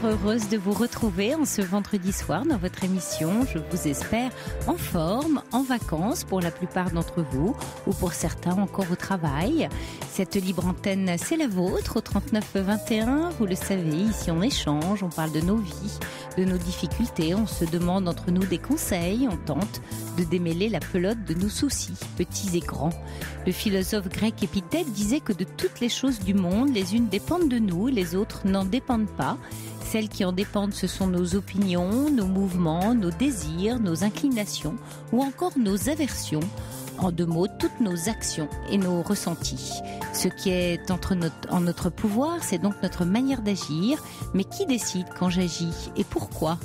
heureuse de vous retrouver en ce vendredi soir dans votre émission. Je vous espère en forme, en vacances pour la plupart d'entre vous ou pour certains encore au travail. Cette libre antenne, c'est la vôtre au 3921. Vous le savez, ici on échange, on parle de nos vies, de nos difficultés, on se demande entre nous des conseils, on tente de démêler la pelote de nos soucis, petits et grands. Le philosophe grec Épithète disait que de toutes les choses du monde, les unes dépendent de nous, les autres n'en dépendent pas. Celles qui en dépendent, ce sont nos opinions, nos mouvements, nos désirs, nos inclinations ou encore nos aversions. En deux mots, toutes nos actions et nos ressentis. Ce qui est en notre pouvoir, c'est donc notre manière d'agir. Mais qui décide quand j'agis et pourquoi ?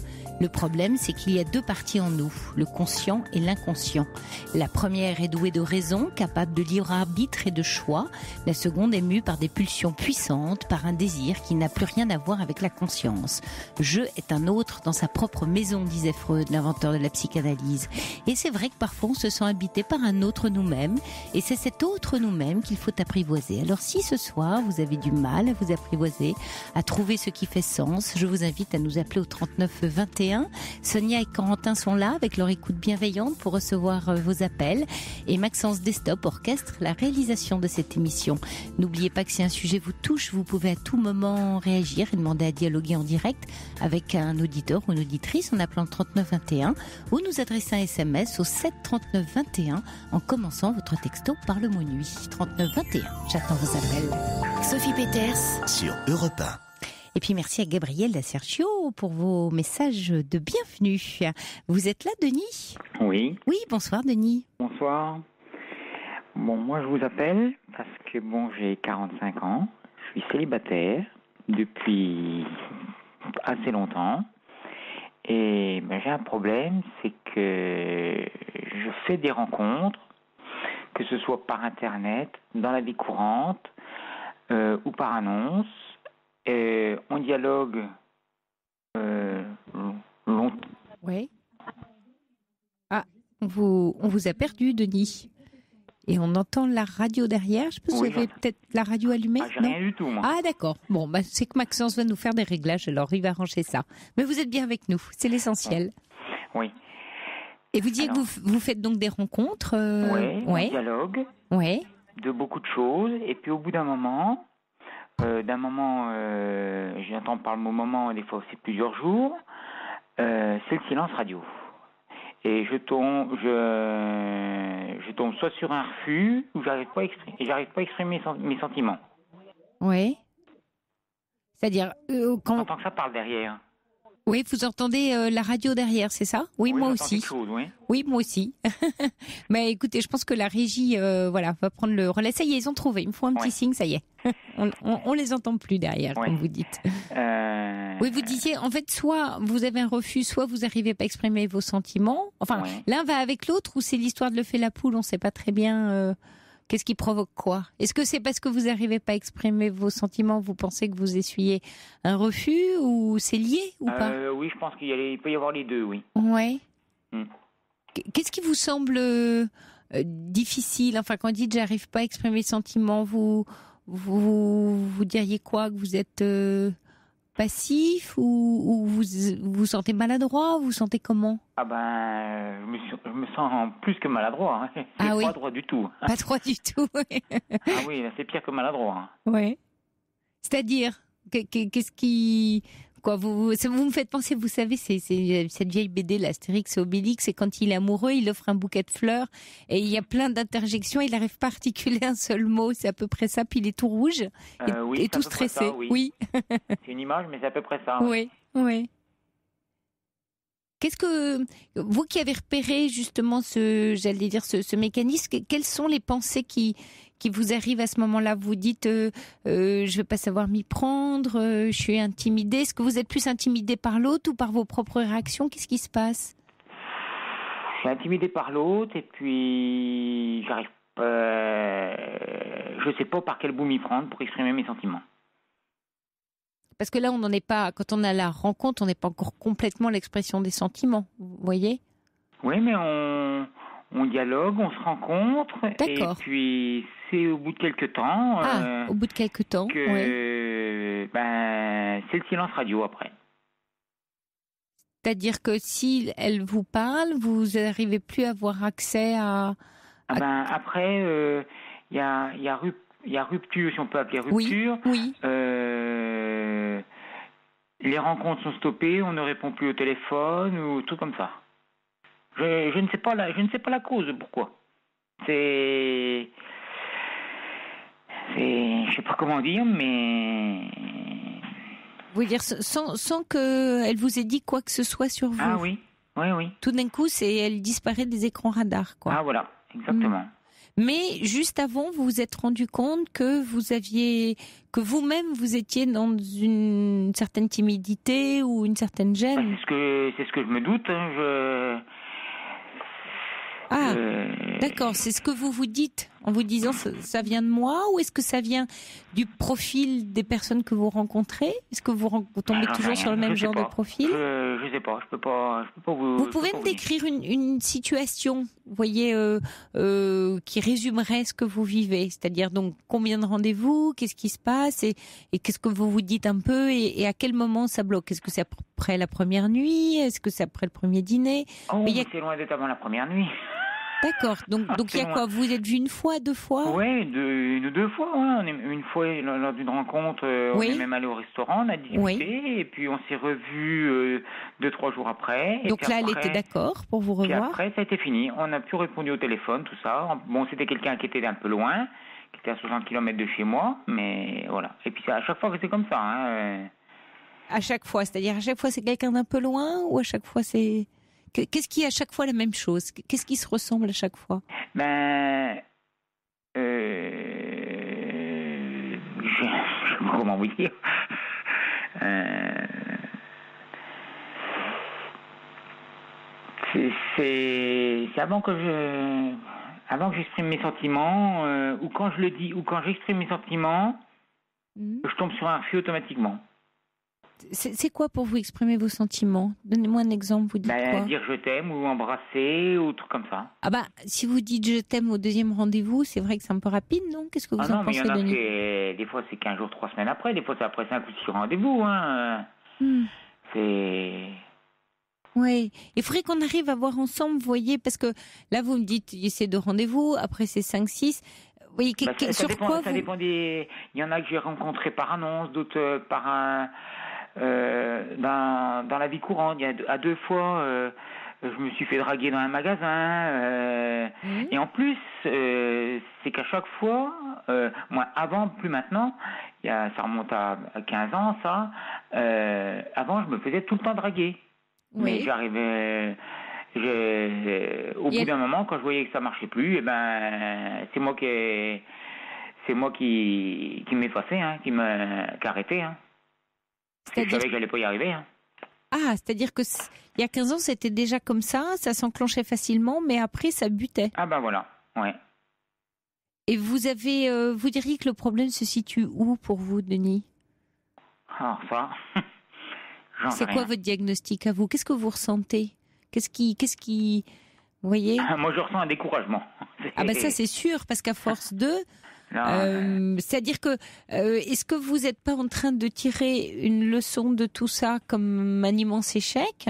Le problème, c'est qu'il y a deux parties en nous, le conscient et l'inconscient. La première est douée de raison, capable de libre arbitre et de choix. La seconde est mue par des pulsions puissantes, par un désir qui n'a plus rien à voir avec la conscience. Je est un autre dans sa propre maison, disait Freud, l'inventeur de la psychanalyse. Et c'est vrai que parfois on se sent habité par un autre nous-mêmes, et c'est cet autre nous-mêmes qu'il faut apprivoiser. Alors si ce soir vous avez du mal à vous apprivoiser, à trouver ce qui fait sens, je vous invite à nous appeler au 3921. Sonia et Corentin sont là avec leur écoute bienveillante pour recevoir vos appels. Et Maxence Destop orchestre la réalisation de cette émission. N'oubliez pas que si un sujet vous touche, vous pouvez à tout moment réagir et demander à dialoguer en direct avec un auditeur ou une auditrice en appelant 3921 ou nous adresser un SMS au 7 39 21 en commençant votre texto par le mot nuit. 39 21. J'attends vos appels. Sophie Peters sur Europe 1. Et puis merci à Gabriel Lacerchio pour vos messages de bienvenue. Vous êtes là, Denis ? Oui. Oui, bonsoir Denis. Bonsoir. Bon, moi je vous appelle parce que j'ai 45 ans, je suis célibataire depuis assez longtemps et j'ai un problème, c'est que je fais des rencontres, que ce soit par internet, dans la vie courante ou par annonce. On dialogue longtemps. Oui. Ah, on vous a perdu, Denis. Et on entend la radio derrière. Je pense que vous avez peut-être la radio allumée. J'ai rien du tout, moi. Ah, d'accord. Bon, c'est que Maxence va nous faire des réglages, alors il va arranger ça. Mais vous êtes bien avec nous, c'est l'essentiel. Oui. Et vous disiez que vous faites donc des rencontres. Oui, on dialogue. Oui. De beaucoup de choses. Et puis au bout d'un moment... j'entends par le mot moment, des fois aussi plusieurs jours, c'est le silence radio. Et je tombe soit sur un refus, ou j'arrive pas à exprimer mes sentiments. Oui. C'est-à-dire, quand... J'entends que ça parle derrière. Oui, vous entendez la radio derrière, c'est ça ? Oui, moi aussi. Chose, oui. Oui, moi aussi. Mais écoutez, je pense que la régie va prendre le relais. Ça y est, ils ont trouvé. Ils me font un petit signe, ça y est. On les entend plus derrière, comme vous dites. Oui, vous disiez, en fait, soit vous avez un refus, soit vous n'arrivez pas à exprimer vos sentiments. Enfin, l'un va avec l'autre, ou c'est l'histoire de l'œuf et la poule, on ne sait pas très bien... Qu'est-ce qui provoque quoi ? Est-ce que c'est parce que vous n'arrivez pas à exprimer vos sentiments, vous pensez que vous essuyez un refus, ou c'est lié ou pas ? Oui, je pense qu'il peut y avoir les deux, oui. Ouais. Qu'est-ce qui vous semble difficile ? Enfin, quand on dit « j'arrive pas à exprimer mes sentiments », vous diriez quoi ? Que vous êtes passif ou vous vous sentez maladroit ? Vous vous sentez comment ? Je me sens plus que maladroit. Hein. C'est pas droit du tout. Pas droit du tout. Ah oui, c'est pire que maladroit. Ouais. C'est-à-dire, qu'est-ce qui... Quoi, vous me faites penser, vous savez, c'est cette vieille BD, l'Astérix et Obélix, c'est quand il est amoureux, il offre un bouquet de fleurs et il y a plein d'interjections, il n'arrive pas à articuler un seul mot, c'est à peu près ça, puis il est tout rouge et tout stressé. Ça, oui. C'est une image, mais c'est à peu près ça. Oui. Qu'est-ce que vous qui avez repéré justement ce mécanisme, quelles sont les pensées qui vous arrivent à ce moment-là ? Vous dites je vais pas savoir m'y prendre, je suis intimidée. Est-ce que vous êtes plus intimidée par l'autre ou par vos propres réactions ? Qu'est-ce qui se passe ? Je suis intimidée par l'autre et puis je sais pas par quel bout m'y prendre pour exprimer mes sentiments. Parce que là, on n'en est pas, quand on a la rencontre, on n'est pas encore complètement l'expression des sentiments, vous voyez ? Oui, mais on dialogue, on se rencontre. D'accord. Et puis, c'est au bout de quelques temps... au bout de quelques temps, c'est le silence radio après. C'est-à-dire que si elle vous parle, vous n'arrivez plus à avoir accès à... Après, il y a rupture, si on peut appeler rupture. Oui. Les rencontres sont stoppées, on ne répond plus au téléphone ou tout comme ça. Je ne sais pas la cause, pourquoi. Je sais pas comment dire, mais... Vous voulez dire sans qu'elle vous ait dit quoi que ce soit sur vous? Ah oui. Tout d'un coup, elle disparaît des écrans radars, quoi. Ah voilà, exactement. Mais juste avant, vous vous êtes rendu compte que que vous-même vous étiez dans une certaine timidité ou une certaine gêne. C'est ce que je me doute. D'accord. C'est ce que vous vous dites en vous disant ça vient de moi, ou est-ce que ça vient du profil des personnes que vous rencontrez? Est-ce que vous tombez toujours sur le même genre de profil? Je sais pas. Je peux pas vous. Vous pouvez me décrire une situation, vous voyez, qui résumerait ce que vous vivez, c'est-à-dire donc combien de rendez-vous, qu'est-ce qui se passe et qu'est-ce que vous vous dites un peu et à quel moment ça bloque? Est-ce que c'est après la première nuit? Est-ce que c'est après le premier dîner? C'est loin d'être avant la première nuit. D'accord. Donc il y a quoi? Vous êtes vu une fois, deux fois? Oui, une ou deux fois. Ouais. Une fois lors d'une rencontre, on est même allé au restaurant, on a discuté, et puis on s'est revus 2-3 jours après. Donc là, elle était d'accord pour vous revoir. Puis après, ça a été fini. On n'a plus répondu au téléphone, tout ça. Bon, c'était quelqu'un qui était un peu loin, qui était à 60 km de chez moi, mais voilà. Et puis à chaque fois que c'est comme ça. À chaque fois, c'est-à-dire à chaque fois c'est quelqu'un d'un peu loin, ou à chaque fois c'est... Qu'est-ce qui est à chaque fois la même chose? Qu'est-ce qui se ressemble à chaque fois? Je sais pas comment vous dire. C'est avant que j'exprime mes sentiments, ou quand je le dis, ou quand j'exprime mes sentiments, je tombe sur un refus automatiquement. C'est quoi pour vous exprimer vos sentiments? Donnez-moi un exemple, vous dites quoi? Dire je t'aime ou embrasser ou truc comme ça. Si vous dites je t'aime au deuxième rendez-vous, c'est vrai que c'est un peu rapide, non? Qu'est-ce que vous en pensez, Denis? Des fois c'est 15 jours, 3 semaines après, des fois c'est après 5 ou 6 rendez-vous. Oui, il faudrait qu'on arrive à voir ensemble, vous voyez, parce que là vous me dites c'est 2 rendez-vous, après c'est 5, 6... Oui, ça dépend des... Il y en a que j'ai rencontrés par annonce, d'autres par dans la vie courante. Il y a 2 fois, je me suis fait draguer dans un magasin. Et en plus, c'est qu'à chaque fois, moi avant, plus maintenant, ça remonte à 15 ans, ça. Avant, je me faisais tout le temps draguer. Oui. Mais j'arrivais... au bout d'un moment, quand je voyais que ça marchait plus, c'est moi qui m'effaçais, qui arrêtait. Je savais que j'allais pas y arriver. Ah, c'est-à-dire que il y a 15 ans, c'était déjà comme ça s'enclenchait facilement, mais après, ça butait. Ah voilà, ouais. Et vous diriez que le problème se situe où pour vous, Denis? Alors ça, c'est quoi votre diagnostic à vous? Qu'est-ce que vous ressentez? Qu'est-ce qui, vous voyez? Moi, je ressens un découragement. Ça c'est sûr, parce qu'à force de... c'est-à-dire que est-ce que vous n'êtes pas en train de tirer une leçon de tout ça comme un immense échec?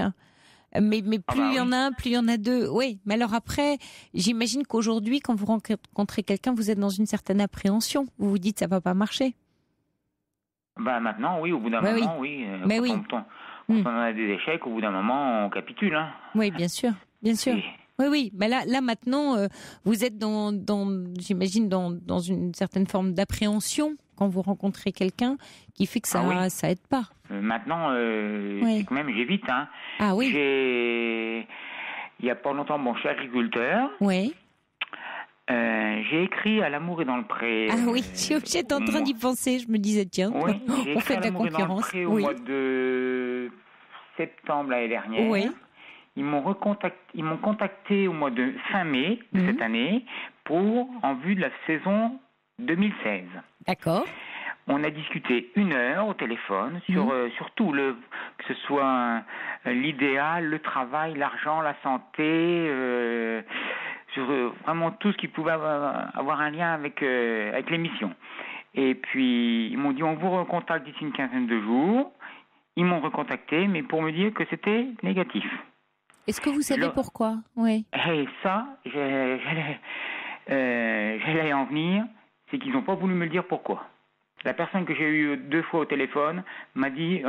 Mais plus il y en a un, plus il y en a deux. Oui, mais alors après, j'imagine qu'aujourd'hui, quand vous rencontrez quelqu'un, vous êtes dans une certaine appréhension. Vous vous dites ça va pas marcher. Maintenant, oui, au bout d'un moment, oui. Quand on a des échecs, au bout d'un moment, on capitule. Oui, bien sûr, bien sûr. Oui, mais là maintenant, vous êtes j'imagine, dans une certaine forme d'appréhension quand vous rencontrez quelqu'un qui fait que ça aide pas. Maintenant, c'est quand même, j'évite. Ah oui. Il y a pas longtemps, je suis agriculteur. Oui. J'ai écrit à l'amour et dans le pré. Ah oui, j'étais en train d'y penser. Je me disais tiens, on fait de la concurrence. Au mois de septembre l'année dernière. Oui. Ils m'ont contacté au mois de fin mai de cette année en vue de la saison 2016. D'accord. On a discuté 1 heure au téléphone sur tout, que ce soit l'idéal, le travail, l'argent, la santé, sur vraiment tout ce qui pouvait avoir un lien avec l'émission. Et puis ils m'ont dit on vous recontacte d'ici une quinzaine de jours. ils m'ont recontacté, mais pour me dire que c'était négatif. Est-ce que vous savez pourquoi? Oui. Et ça, j'allais en venir, c'est qu'ils n'ont pas voulu me le dire pourquoi. La personne que j'ai eue 2 fois au téléphone m'a dit,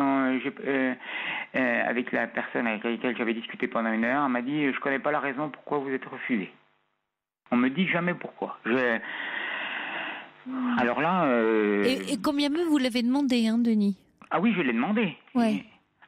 avec la personne avec laquelle j'avais discuté pendant 1 heure, elle m'a dit, je ne connais pas la raison pourquoi vous êtes refusé. On me dit jamais pourquoi. Alors là... Et combien même vous l'avez demandé, hein, Denis? Ah oui, je l'ai demandé. Ouais.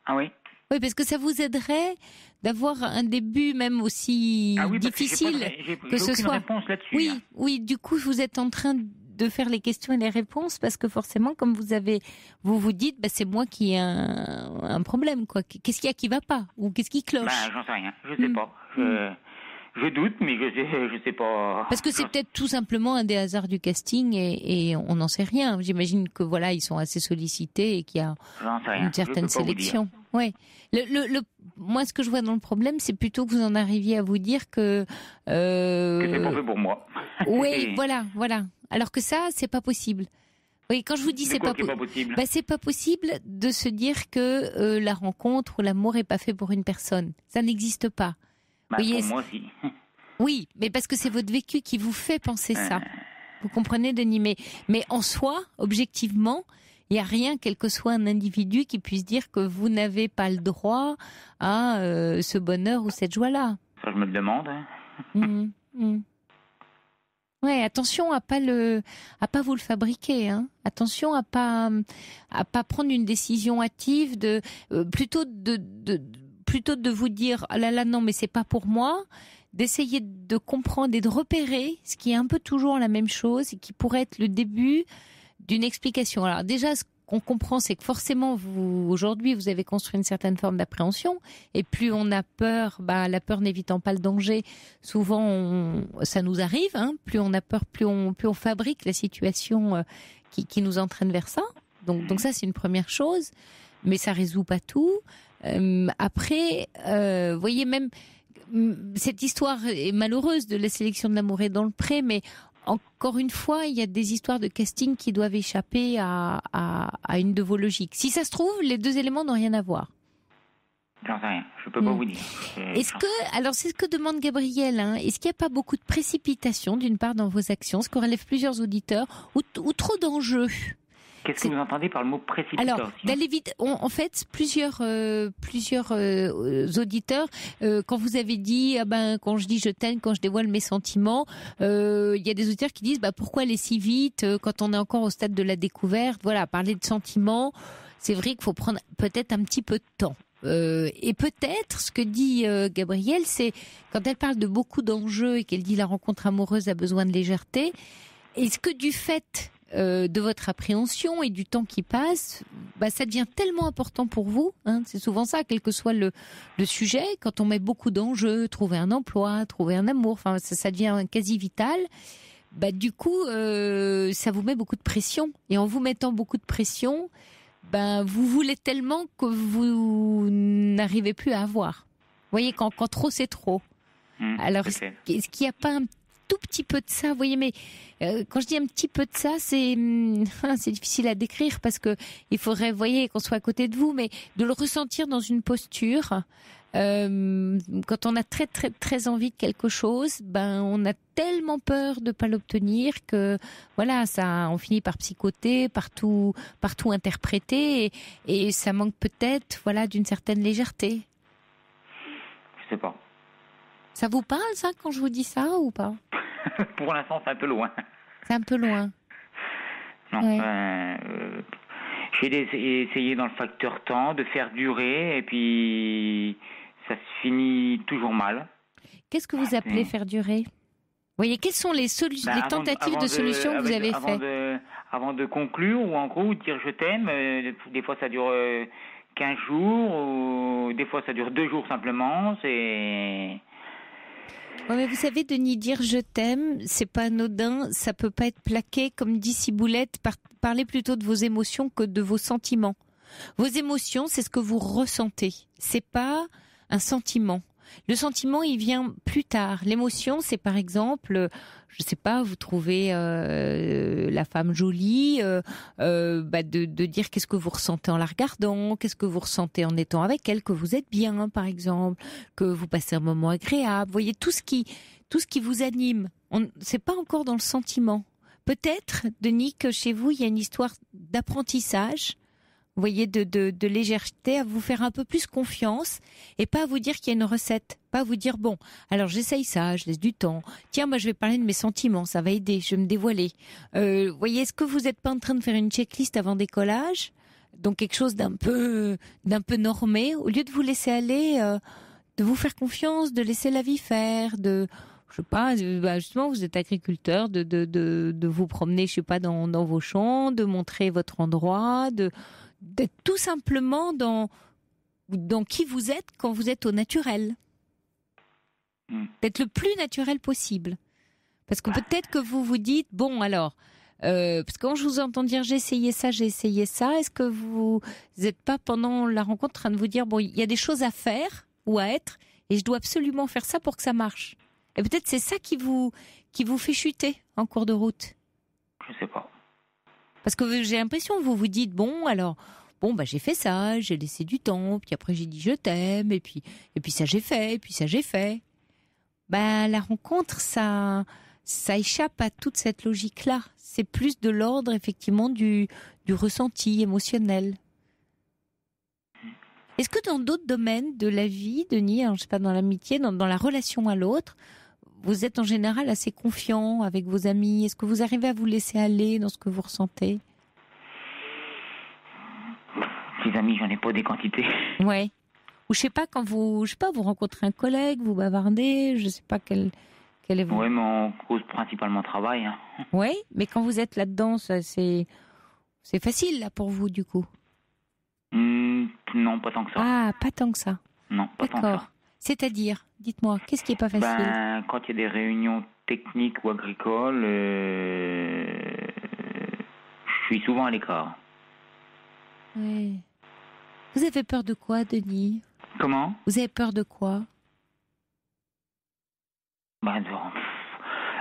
Ah oui. Oui, parce que ça vous aiderait d'avoir un début même aussi difficile que ce soit. Réponse là-dessus. Oui, hein. oui. Du coup, vous êtes en train de faire les questions et les réponses parce que forcément, comme vous vous dites, bah, c'est moi qui ai un problème, quoi. Qu'est-ce qu'il y a qui va pas ou qu'est-ce qui cloche? J'en sais rien. Je sais pas. Je doute, mais je sais pas. Parce que c'est peut-être tout simplement un des hasards du casting et on n'en sait rien. J'imagine que voilà, ils sont assez sollicités et qu'il y a une certaine sélection. Ouais. Moi, ce que je vois dans le problème, c'est plutôt que vous en arriviez à vous dire que c'est pas fait pour moi. Oui, voilà. Alors que ça, c'est pas possible. Oui, quand je vous dis c'est pas possible, bah, c'est pas possible de se dire que la rencontre ou l'amour est pas fait pour une personne. Ça n'existe pas. Bah, voyez, pour moi aussi. Oui, mais parce que c'est votre vécu qui vous fait penser ça. Vous comprenez, Denis? Mais en soi, objectivement, il n'y a rien, quel que soit un individu, qui puisse dire que vous n'avez pas le droit à ce bonheur ou cette joie-là. Ça, je me le demande. Ouais, attention à pas vous le fabriquer, hein. Attention à pas prendre une décision hâtive plutôt de vous dire ah là non mais c'est pas pour moi, d'essayer de comprendre et de repérer ce qui est un peu toujours la même chose et qui pourrait être le début d'une explication. Alors déjà ce qu'on comprend c'est que forcément aujourd'hui vous avez construit une certaine forme d'appréhension et plus on a peur, la peur n'évitant pas le danger, souvent ça nous arrive, hein, plus on a peur, plus on fabrique la situation qui nous entraîne vers ça. Donc ça c'est une première chose, mais ça résout pas tout. Après, voyez, même cette histoire est malheureuse de la sélection de l'amour est dans le pré, mais encore une fois, il y a des histoires de casting qui doivent échapper à une de vos logiques. Si ça se trouve, les 2 éléments n'ont rien à voir. J'en sais rien, je peux pas vous dire. Alors c'est ce que demande Gabriel, hein, est-ce qu'il n'y a pas beaucoup de précipitation d'une part dans vos actions, ce que relèvent plusieurs auditeurs, ou trop d'enjeux? Qu'est-ce que vous entendez par le mot précipitation? Alors, d'aller vite, en fait, plusieurs auditeurs, quand vous avez dit, quand je dis je t'aime, quand je dévoile mes sentiments, il y a des auditeurs qui disent, pourquoi aller si vite quand on est encore au stade de la découverte? Voilà, parler de sentiments, c'est vrai qu'il faut prendre peut-être un petit peu de temps. Et peut-être, ce que dit Gabrielle, c'est quand elle parle de beaucoup d'enjeux et qu'elle dit la rencontre amoureuse a besoin de légèreté, est-ce que du fait de votre appréhension et du temps qui passe, ça devient tellement important pour vous, hein, c'est souvent ça, quel que soit le sujet, quand on met beaucoup d'enjeux, trouver un emploi, trouver un amour, ça devient quasi vital, du coup ça vous met beaucoup de pression, et en vous mettant beaucoup de pression, vous voulez tellement que vous n'arrivez plus à avoir. Vous voyez, quand trop c'est trop. Alors est-ce qu'il n'y a pas un tout petit peu de ça, vous voyez, mais quand je dis un petit peu de ça, c'est difficile à décrire parce que il faudrait, vous voyez, qu'on soit à côté de vous, mais de le ressentir dans une posture. Quand on a très très très envie de quelque chose, on a tellement peur de pas l'obtenir que voilà, ça, on finit par psychoter, partout interpréter, et ça manque peut-être, voilà, d'une certaine légèreté. Je sais pas. Ça vous parle, ça, quand je vous dis ça, ou pas? Pour l'instant, c'est un peu loin. C'est un peu loin. Non. Ouais. J'ai essayé dans le facteur temps de faire durer, et puis ça se finit toujours mal. Qu'est-ce que vous appelez faire durer? Vous voyez, quelles sont les tentatives de solutions que vous avez faites? Avant de conclure, ou en gros, dire je t'aime, des fois ça dure 15 jours, ou des fois ça dure 2 jours simplement, c'est... Ouais, mais vous savez, Denis, dire je t'aime, c'est pas anodin, ça peut pas être plaqué, comme dit Ciboulette, parlez plutôt de vos émotions que de vos sentiments. Vos émotions, c'est ce que vous ressentez, c'est pas un sentiment. Le sentiment, il vient plus tard. L'émotion, c'est par exemple, je sais pas, vous trouvez la femme jolie, de dire qu'est-ce que vous ressentez en la regardant, qu'est-ce que vous ressentez en étant avec elle, que vous êtes bien, par exemple, que vous passez un moment agréable. Vous voyez, tout ce qui vous anime. C'est pas encore dans le sentiment. Peut-être, Denis, que chez vous, il y a une histoire d'apprentissage. Vous voyez, de légèreté, à vous faire un peu plus confiance et pas à vous dire qu'il y a une recette. Pas à vous dire, bon, alors j'essaye ça, je laisse du temps. Tiens, moi je vais parler de mes sentiments, ça va aider, je vais me dévoiler. Vous voyez, est-ce que vous n'êtes pas en train de faire une checklist avant décollage? Donc quelque chose d'un peu normé, au lieu de vous laisser aller, de vous faire confiance, de laisser la vie faire, je sais pas, justement, vous êtes agriculteur, de vous promener, je sais pas, dans vos champs, de montrer votre endroit, d'être tout simplement dans qui vous êtes quand vous êtes au naturel. D'être le plus naturel possible. Parce que peut-être que vous vous dites, bon alors, parce que quand je vous entends dire j'ai essayé ça, est-ce que vous n'êtes pas pendant la rencontre en train de vous dire, bon, il y a des choses à faire ou à être, et je dois absolument faire ça pour que ça marche. Et peut-être c'est ça qui vous fait chuter en cours de route. Je sais pas. Parce que j'ai l'impression que vous vous dites, j'ai fait ça, j'ai laissé du temps, puis après j'ai dit je t'aime, et puis ça j'ai fait, et puis ça j'ai fait. La rencontre, ça échappe à toute cette logique-là. C'est plus de l'ordre, effectivement, du ressenti émotionnel. Est-ce que dans d'autres domaines de la vie, Denis, alors, je sais pas, dans l'amitié, dans la relation à l'autre, vous êtes en général assez confiant avec vos amis? Est-ce que vous arrivez à vous laisser aller dans ce que vous ressentez? Les amis, j'en ai pas des quantités. Ouais. Ou je sais pas, quand vous rencontrez un collègue, vous bavardez, je sais pas quel est votre... Oui, mais on cause principalement travail. Hein. Oui, mais quand vous êtes là-dedans, c'est facile là pour vous du coup. Non, pas tant que ça. Ah, pas tant que ça. Non, pas tant que ça. D'accord. C'est-à-dire, dites-moi, qu'est-ce qui est pas facile? Quand il y a des réunions techniques ou agricoles, je suis souvent à l'écart. Oui. Vous avez peur de quoi, Denis? Comment? Vous avez peur de quoi?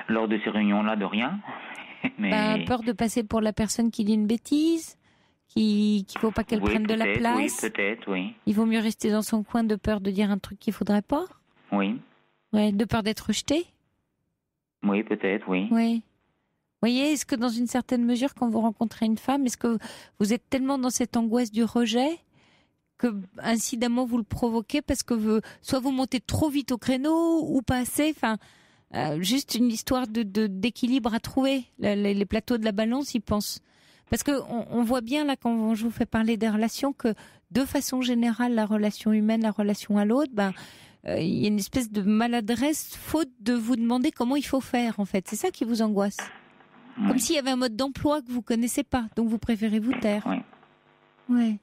Lors de ces réunions-là, de rien. Mais... peur de passer pour la personne qui dit une bêtise? Qu'il ne faut pas qu'elle prenne de la place? Oui, peut-être, oui. Il vaut mieux rester dans son coin de peur de dire un truc qu'il ne faudrait pas? Oui. Ouais, de peur d'être rejeté? Oui, peut-être, oui. Oui. Vous voyez, est-ce que dans une certaine mesure, quand vous rencontrez une femme, est-ce que vous êtes tellement dans cette angoisse du rejet que incidemment vous le provoquez parce que soit vous montez trop vite au créneau ou pas assez, juste une histoire d'équilibre à trouver. Les plateaux de la balance, ils pensent. Parce que on voit bien là quand je vous fais parler des relations que de façon générale, la relation humaine, la relation à l'autre, il y a une espèce de maladresse faute de vous demander comment il faut faire en fait. C'est ça qui vous angoisse. Oui. Comme s'il y avait un mode d'emploi que vous connaissez pas, donc vous préférez vous taire. Oui. Ouais.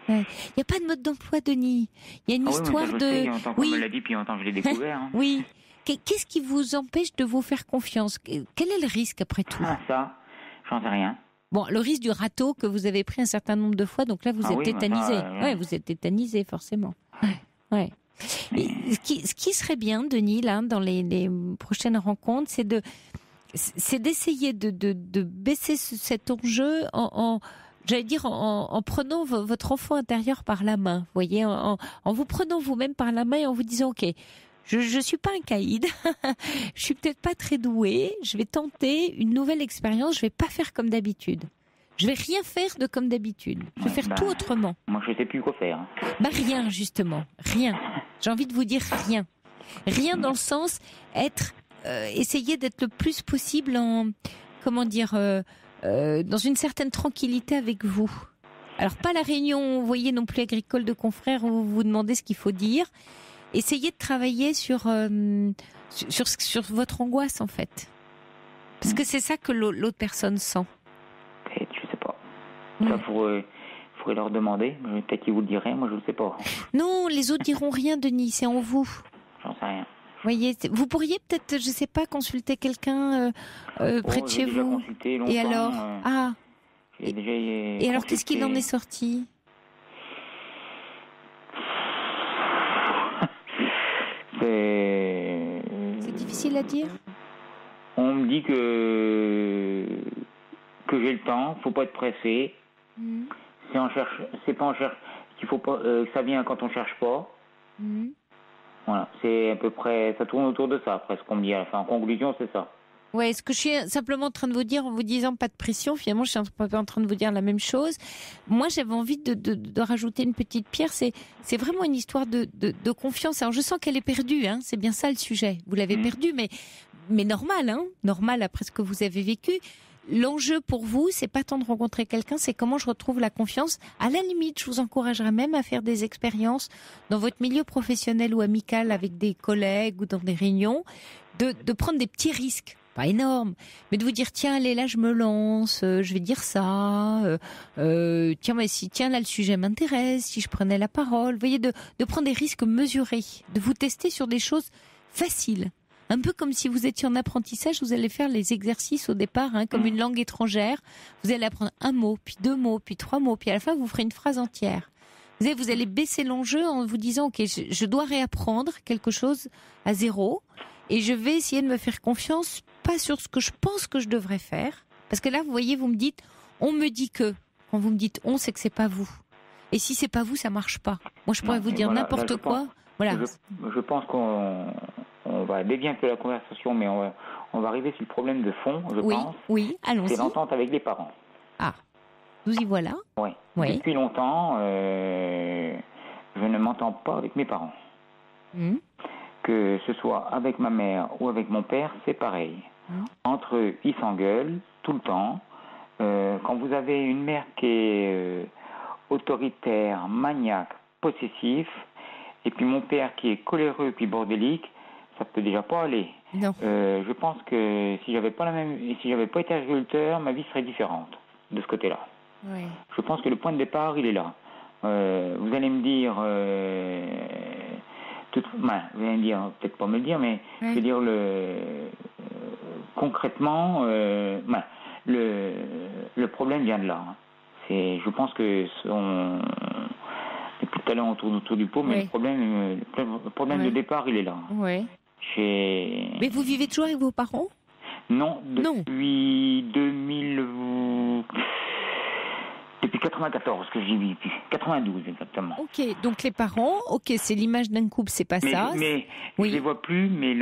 Il n'y a pas de mode d'emploi, Denis. Il y a une histoire oui, de... Il y a longtemps qu'on me l'a dit, puis longtemps que je l'ai découvert. Hein. Oui. Qu'est-ce qui vous empêche de vous faire confiance? Quel est le risque après tout? Ça, j'en sais rien. Bon, le risque du râteau que vous avez pris un certain nombre de fois, donc là vous êtes tétanisé. Ouais, vous êtes tétanisé forcément. Ouais. Et ce qui serait bien, Denis, là, dans les prochaines rencontres, c'est d'essayer de baisser cet enjeu en prenant votre enfant intérieur par la main, vous voyez, en vous prenant vous-même par la main et en vous disant, ok, je suis pas un caïd, je suis peut-être pas très douée, je vais tenter une nouvelle expérience, je vais pas faire comme d'habitude. Je vais rien faire de comme d'habitude. Je vais faire tout autrement. Moi, je sais plus quoi faire. Rien, justement. Rien. J'ai envie de vous dire rien. Rien dans le sens essayer d'être le plus possible dans une certaine tranquillité avec vous. Alors, pas la réunion, vous voyez, non plus agricole de confrères où vous vous demandez ce qu'il faut dire. Essayez de travailler sur votre angoisse, en fait. Parce que c'est ça que l'autre personne sent. Peut-être, je sais pas. Ça faudrait leur demander. Peut-être qu'ils vous le diraient, moi je ne sais pas. Non, les autres diront rien, Denis, c'est en vous. J'en sais rien. Voyez, vous pourriez peut-être, je sais pas, consulter quelqu'un près de chez vous. Consulté longtemps, et alors et alors, qu'est-ce qu'il en est sorti? C'est difficile à dire. On me dit que j'ai le temps, faut pas être pressé. C'est pas en cherche, qu'il faut pas, ça vient quand on cherche pas. Voilà, c'est à peu près, ça tourne autour de ça, après ce qu'on me dit à la fin. En conclusion, c'est ça. Ouais, ce que je suis simplement en train de vous dire, en vous disant pas de pression, finalement, je suis en train de vous dire la même chose. Moi, j'avais envie de rajouter une petite pierre. C'est vraiment une histoire de confiance. Alors, je sens qu'elle est perdue, hein. C'est bien ça le sujet. Vous l'avez perdue, mais normal, hein. Normal après ce que vous avez vécu. L'enjeu pour vous, c'est pas tant de rencontrer quelqu'un, c'est comment je retrouve la confiance. À la limite, je vous encouragerais même à faire des expériences dans votre milieu professionnel ou amical avec des collègues ou dans des réunions, de prendre des petits risques. Pas énorme, mais de vous dire tiens allez là je me lance, je vais dire ça, tiens là le sujet m'intéresse, si je prenais la parole, vous voyez de prendre des risques mesurés, de vous tester sur des choses faciles, un peu comme si vous étiez en apprentissage, vous allez faire les exercices au départ, hein, comme une langue étrangère, vous allez apprendre un mot, puis 2 mots, puis 3 mots, puis à la fin vous ferez une phrase entière. Vous allez baisser l'enjeu en vous disant ok je dois réapprendre quelque chose à zéro. Et je vais essayer de me faire confiance, pas sur ce que je pense que je devrais faire. Parce que là, vous voyez, vous me dites, on me dit que. Quand vous me dites on, c'est que c'est pas vous. Et si c'est pas vous, ça marche pas. Moi, je pourrais vous dire n'importe quoi. Voilà. Je pense qu'on va dévier un peu la conversation, mais on va arriver sur le problème de fond, je pense. Oui, allons-y. C'est l'entente avec les parents. Ah, nous y voilà. Oui. Depuis longtemps, je ne m'entends pas avec mes parents. Que ce soit avec ma mère ou avec mon père, c'est pareil. Entre eux, ils s'engueulent tout le temps. Quand vous avez une mère qui est autoritaire, maniaque, possessif, et puis mon père qui est coléreux puis bordélique, ça peut déjà pas aller. Non. Je pense que si j'avais pas été agriculteur, ma vie serait différente de ce côté-là. Oui. Je pense que le point de départ, il est là. Vous allez me dire... vous allez me dire, peut-être pas me le dire, mais je veux dire concrètement, le problème vient de là. Je pense que depuis tout à l'heure autour du pot, mais le problème de départ, il est là. Oui. Mais vous vivez toujours avec vos parents ? Non, depuis 94 que j'y vis, 92 exactement. Ok, donc les parents, c'est l'image d'un couple, c'est pas ça. Mais je les vois plus, mais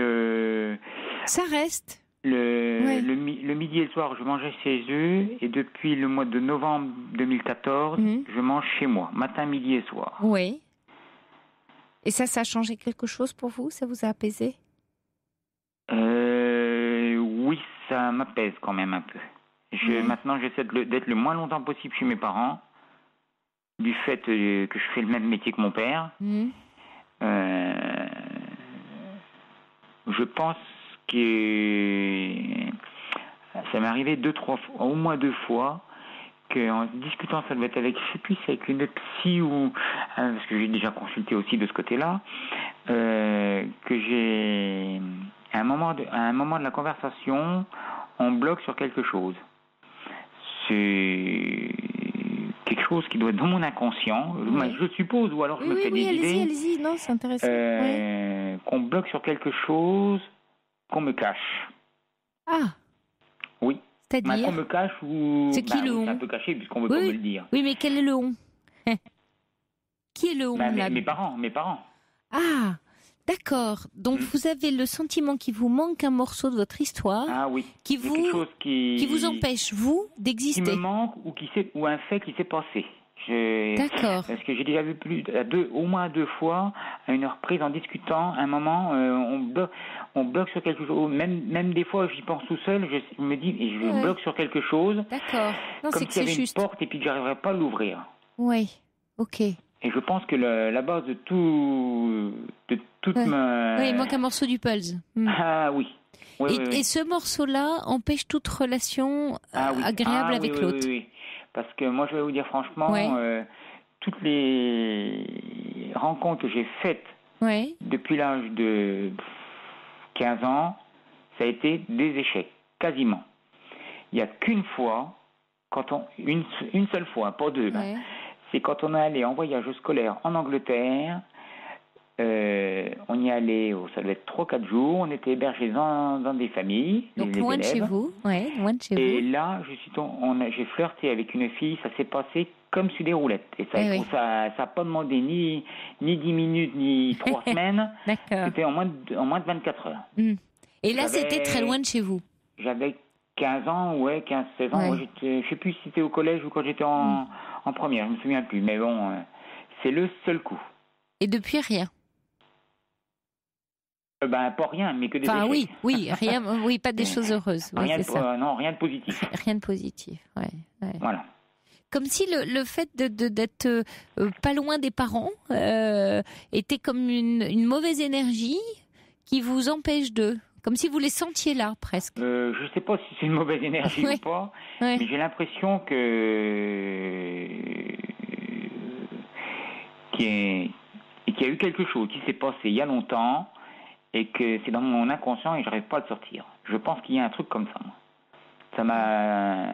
ça reste. Le midi et le soir, je mangeais chez eux, et depuis le mois de novembre 2014, je mange chez moi, matin, midi et soir. Oui. Et ça a changé quelque chose pour vous ? Ça vous a apaisé ? Oui, ça m'apaise quand même un peu. Maintenant, j'essaie d'être le moins longtemps possible chez mes parents, du fait que je fais le même métier que mon père. Je pense que ça m'est arrivé 2-3 fois, au moins 2 fois, qu'en discutant, ça devait être avec, je sais plus, c'est avec une psy ou parce que j'ai déjà consulté aussi de ce côté-là, que j'ai à un moment de la conversation, on bloque sur quelque chose. C'est quelque chose qui doit être dans mon inconscient, je suppose, ou alors je me fais des idées. Allez-y, non, c'est intéressant. Qu'on bloque sur quelque chose qu'on me cache. Ah. Oui. C'est-à-dire qu'on me cache ou... C'est qui le on ? C'est un peu caché puisqu'on veut pas me le dire. Oui, mais quel est le on ? Qui est le on là ? Mes parents. Ah, d'accord. Donc vous avez le sentiment qu'il vous manque un morceau de votre histoire. Ah oui. Quelque chose qui vous empêche, vous, d'exister. Qui me manque ou un fait qui s'est passé. D'accord. Parce que j'ai déjà vu au moins 2 fois, à une reprise en discutant, à un moment, on bloque sur quelque chose. Même des fois, j'y pense tout seul, je me dis, et je bloque sur quelque chose. D'accord. Non, comme s'il y avait une porte et puis que j'arriverais pas à l'ouvrir. Oui, ok. Et je pense que la base de toute ma... Oui, il manque un morceau du puzzle. Ah oui. Et ce morceau-là empêche toute relation agréable avec l'autre. Oui. Parce que moi, je vais vous dire franchement, toutes les rencontres que j'ai faites depuis l'âge de 15 ans, ça a été des échecs, quasiment. Il n'y a qu'une fois, une seule fois, pas 2, c'est quand on est allé en voyage scolaire en Angleterre. on y allait, ça devait être 3-4 jours, on était hébergés dans des familles. Donc les loin de élèves. chez vous, ouais, loin de chez Et vous. là, j'ai flirté avec une fille, ça s'est passé comme sur des roulettes. Et ça n'a pas demandé ni 10 minutes, ni 3 semaines. D'accord. C'était en moins de 24 heures. Et là, c'était très loin de chez vous. J'avais 15 ans, 15-16 ans. Ouais. Je ne sais plus si c'était au collège ou quand j'étais en première, je ne me souviens plus. Mais bon, c'est le seul coup. Et depuis, rien. Pas rien, mais que des Enfin, échecs. oui, rien, oui, pas des choses heureuses. Oui, Rien c'est ça. non, rien de positif. Rien de positif, ouais. Voilà. Comme si le fait d'être pas loin des parents était comme une mauvaise énergie qui vous empêche d'eux. Comme si vous les sentiez là, presque. Je ne sais pas si c'est une mauvaise énergie ou pas, mais j'ai l'impression qu'il y a eu quelque chose qui s'est passé il y a longtemps et que c'est dans mon inconscient et je n'arrive pas à le sortir. Je pense qu'il y a un truc comme ça, moi. Ça m'a...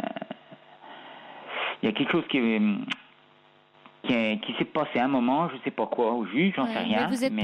Il y a quelque chose qui s'est passé à un moment, je ne sais pas quoi, au juge, j'en sais rien. Mais vous n'êtes